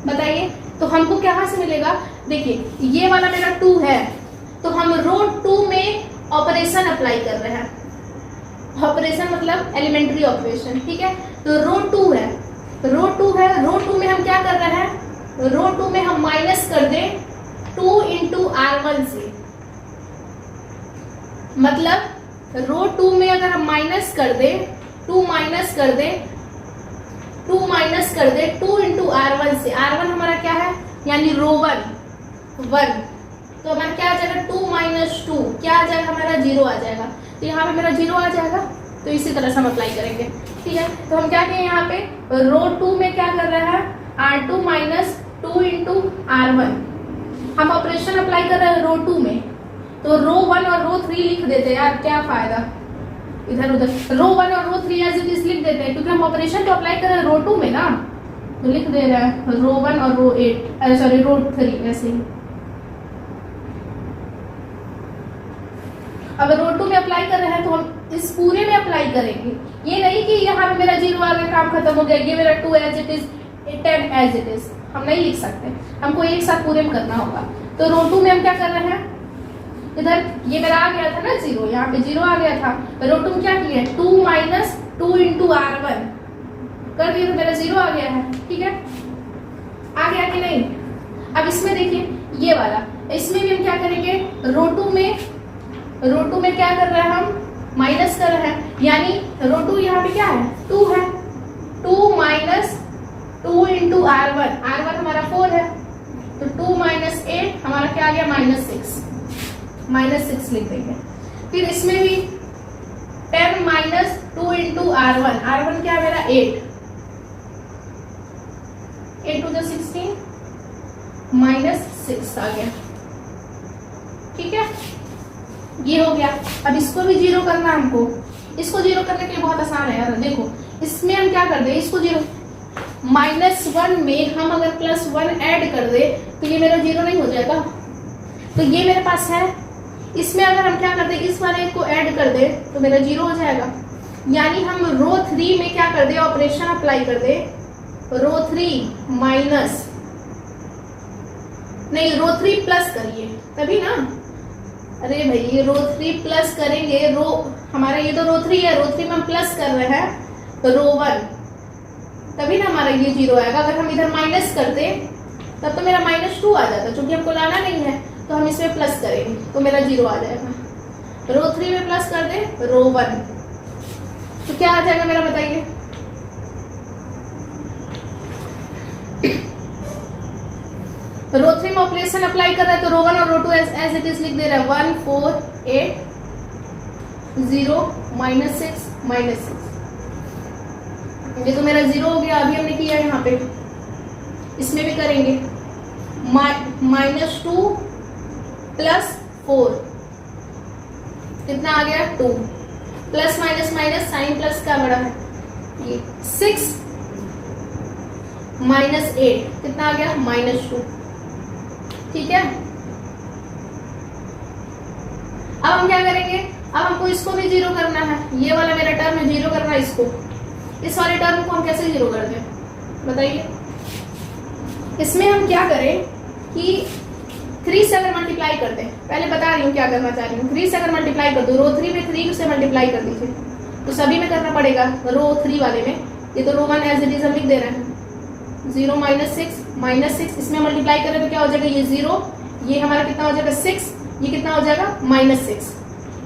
A: बताइए। तो हमको कहाँ से मिलेगा, देखिए ये वाला मेरा 2 है, तो हम रो 2 में ऑपरेशन अप्लाई कर रहे हैं। ऑपरेशन मतलब एलिमेंट्री ऑपरेशन, ठीक है। तो रो 2 है, रो 2 है, रो 2 में हम क्या कर रहे हैं, रो 2 में हम माइनस कर दें 2 into R1 से, मतलब रो 2 में अगर हम माइनस कर दे, 2 माइनस कर दे 2 into R1 से, R1 हमारा क्या है, यानी रो 1, तो हमारा क्या आ जाएगा, 2 - 2 क्या आ जाएगा, हमारा 0 आ जाएगा। तो यहाँ पे मेरा 0 आ जाएगा। तो इसी तरह से हम अप्लाई करेंगे, ठीक है। तो हम क्या कहें, यहाँ पे रो 2 में क्या कर रहे हैं, R2 - 2 into R1, हम ऑपरेशन अप्लाई कर रहे हैं रो 2 में। तो रो 1 और रो 3 लिख देते हैं यार, क्या फायदा इधर उधर, रो 1 और रो 3 एज इट इज लिख देते हैं, क्योंकि हम ऑपरेशन तो अप्लाई कर रहे हैं रो 2 में ना, तो लिख दे रहे हैं रो 1 और रो 8, सॉरी रो 3 ऐसे ही। अगर रो 2 में अप्लाई कर रहे हैं तो हम इस पूरे में अप्लाई करेंगे। ये नहीं कि यहाँ पे मेरा 0 आ गया, काम खत्म हो गया, ये मेरा 2 as it is, 10 as it is, हम नहीं लिख सकते, हमको एक साथ पूरे में करना होगा। तो रो 2 में हम क्या कर रहे हैं, इधर ये मेरा आ गया था ना 0, यहाँ पे 0 आ गया था, रो 2 में क्या किया, 2 माइनस 2 इंटू R1 कर दिया तो मेरा 0 आ गया है। ठीक है, आ गया कि नहीं। अब इसमें देखिए ये वाला, इसमें भी हम क्या करेंगे, रो 2 में क्या कर रहे हैं, हम माइनस कर रहे हैं, यानी रो 2 यहाँ पे क्या है, 2 है, 2 माइनस 2 इंटू R1, R1 हमारा 4 है, तो 2 माइनस 8 हमारा क्या आ गया, -6 लिख देंगे। फिर इसमें भी 10 माइनस 2 इंटू R1, R1 क्या है मेरा 8 टू द 16 -6 आ गया। ठीक है, ये हो गया। अब इसको भी 0 करना है हमको, इसको 0 करने के लिए बहुत आसान है यार, देखो इसमें हम क्या कर दे, इसको 0 -1 में हम अगर +1 ऐड कर दे तो ये मेरा 0 नहीं हो जाएगा, तो ये मेरे पास है, इसमें अगर हम क्या कर दे, इस वाले को ऐड कर दे तो मेरा 0 हो जाएगा। यानी हम रो 3 में क्या कर दे, ऑपरेशन अप्लाई कर दे, रो 3 माइनस नहीं, रो 3 प्लस करिए तभी ना, अरे भाई रो 3 प्लस करेंगे, रो हमारा ये तो रो 3 है, रो 3 में हम प्लस कर रहे हैं रो 1, तभी ना हमारा ये 0 आएगा। अगर हम इधर माइनस करते तब तो मेरा -2 आ जाता, क्योंकि हमको लाना नहीं है, तो हम इसमें प्लस करेंगे तो मेरा 0 आ जाएगा। रो 3 में प्लस कर दे रो 1, तो क्या आ जाएगा मेरा, बताइए। रो 3 में ऑपरेशन अप्लाई कर रहा है तो रो 1 और रो 2 एज इट इज लिख दे रहा है, 1 4 8 0 -6 ये तो मेरा 0 हो गया। अभी हमने किया यहाँ पे, इसमें भी करेंगे, -2 + 4 कितना आ गया, 2 प्लस माइनस साइन प्लस का बड़ा है, ये 6 -8 कितना आ गया, -2। ठीक है, अब हम क्या करेंगे, अब हमको इसको भी 0 करना है, ये वाला मेरा टर्म 0 करना है, इसको, इस वाले टर्म को हम कैसे 0 कर दें, बताइए। इसमें हम क्या करें कि 3 से अगर मल्टीप्लाई कर दें, पहले बता रही हूँ क्या करना चाह रही हूँ, 3 से अगर मल्टीप्लाई कर दो, रो 3 में 3 से मल्टीप्लाई कर दीजिए, तो सभी में करना पड़ेगा, रो 3 वाले में, ये तो रो 1 एज इट इज हम लिख दे रहे हैं, 0 -6 इसमें मल्टीप्लाई करें तो क्या हो जाएगा, ये 0, ये हमारा कितना हो जाएगा 6, ये कितना हो जाएगा -6।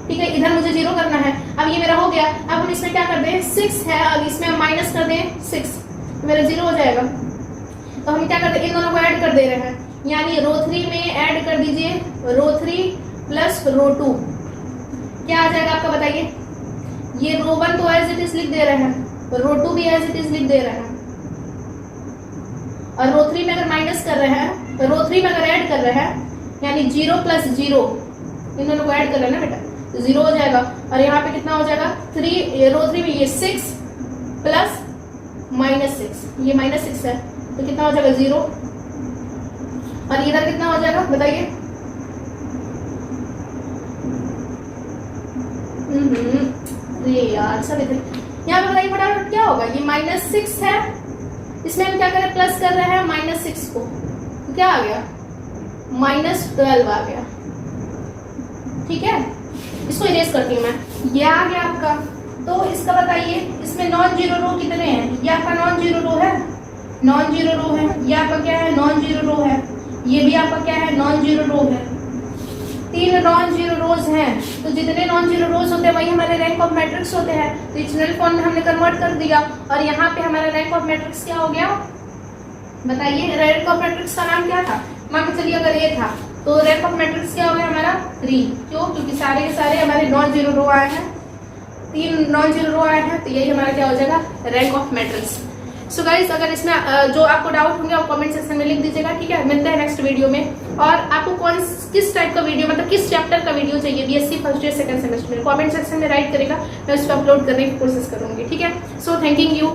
A: ठीक है, इधर मुझे 0 करना है। अब ये मेरा हो गया, अब हम इसमें क्या कर दें, 6 है, अब इसमें हम माइनस कर दें 6, तो मेरा 0 हो जाएगा। तो हम क्या करते हैं, इन दोनों को ऐड कर दे रहे हैं, यानी रो 3 में ऐड कर दीजिए रो 3 प्लस रो 2, क्या आ जाएगा आपका, बताइए। ये रो 1 तो एज इट इज लिख दे रहे हैं, रो 2 भी एज इट इज लिख दे रहे हैं, और रो 3 में अगर माइनस कर रहे हैं, तो रो 3 में अगर ऐड कर रहे हैं, यानी 0 + 0, इन दोनों को ऐड कर लेना बेटा, तो 0 हो जाएगा। और यहाँ पे कितना हो जाएगा, 3 रो 3 में ये 6 प्लस -6, ये -6 है, तो कितना हो जाएगा 0, और इधर कितना हो जाएगा बताइए। अरे यार सब इधर, यहाँ पे बताइए फटाफट क्या होगा, ये -6 है, इसमें हम क्या करें, प्लस कर रहे हैं -6 को, तो क्या आ गया, -12 आ गया। ठीक है, इसको इरेज करती हूँ मैं, ये आ गया आपका। तो इसका बताइए, इसमें नॉन जीरो रो कितने हैं, ये आपका नॉन जीरो रो है, नॉन जीरो रो है, ये आपका क्या है, नॉन जीरो रो है, ये भी आपका क्या है, नॉन जीरो रो है। 3 नॉन जीरो रोज हैं, तो जितने नॉन जीरो रोज होते हैं वही हमारे रैंक ऑफ मैट्रिक्स होते हैं, तो इक्वेशनल फॉर्म में हमने कन्वर्ट कर दिया, और यहाँ पे हमारा रैंक ऑफ मैट्रिक्स क्या हो गया, बताइए। रैंक ऑफ मैट्रिक्स का नाम क्या था, मान के चलिए अगर ये था, तो रैंक ऑफ मैट्रिक्स क्या हो गया हमारा 3, क्यों, क्योंकि सारे के सारे हमारे नॉन जीरो रो आए हैं, 3 नॉन जीरो रो आए हैं, तो यही हमारा क्या हो जाएगा, rank of matrix. So guys, अगर इसमें जो आपको डाउट होंगे आप कमेंट सेक्शन में लिख दीजिएगा, ठीक है। मिलते हैं नेक्स्ट वीडियो में। और आपको किस टाइप का वीडियो, मतलब किस चैप्टर का वीडियो चाहिए BSc first year second semester में, कमेंट सेक्शन में राइट करेगा, मैं उसको अपलोड करने की कोशिश करूंगी, ठीक है। सो थैंकिंग यू।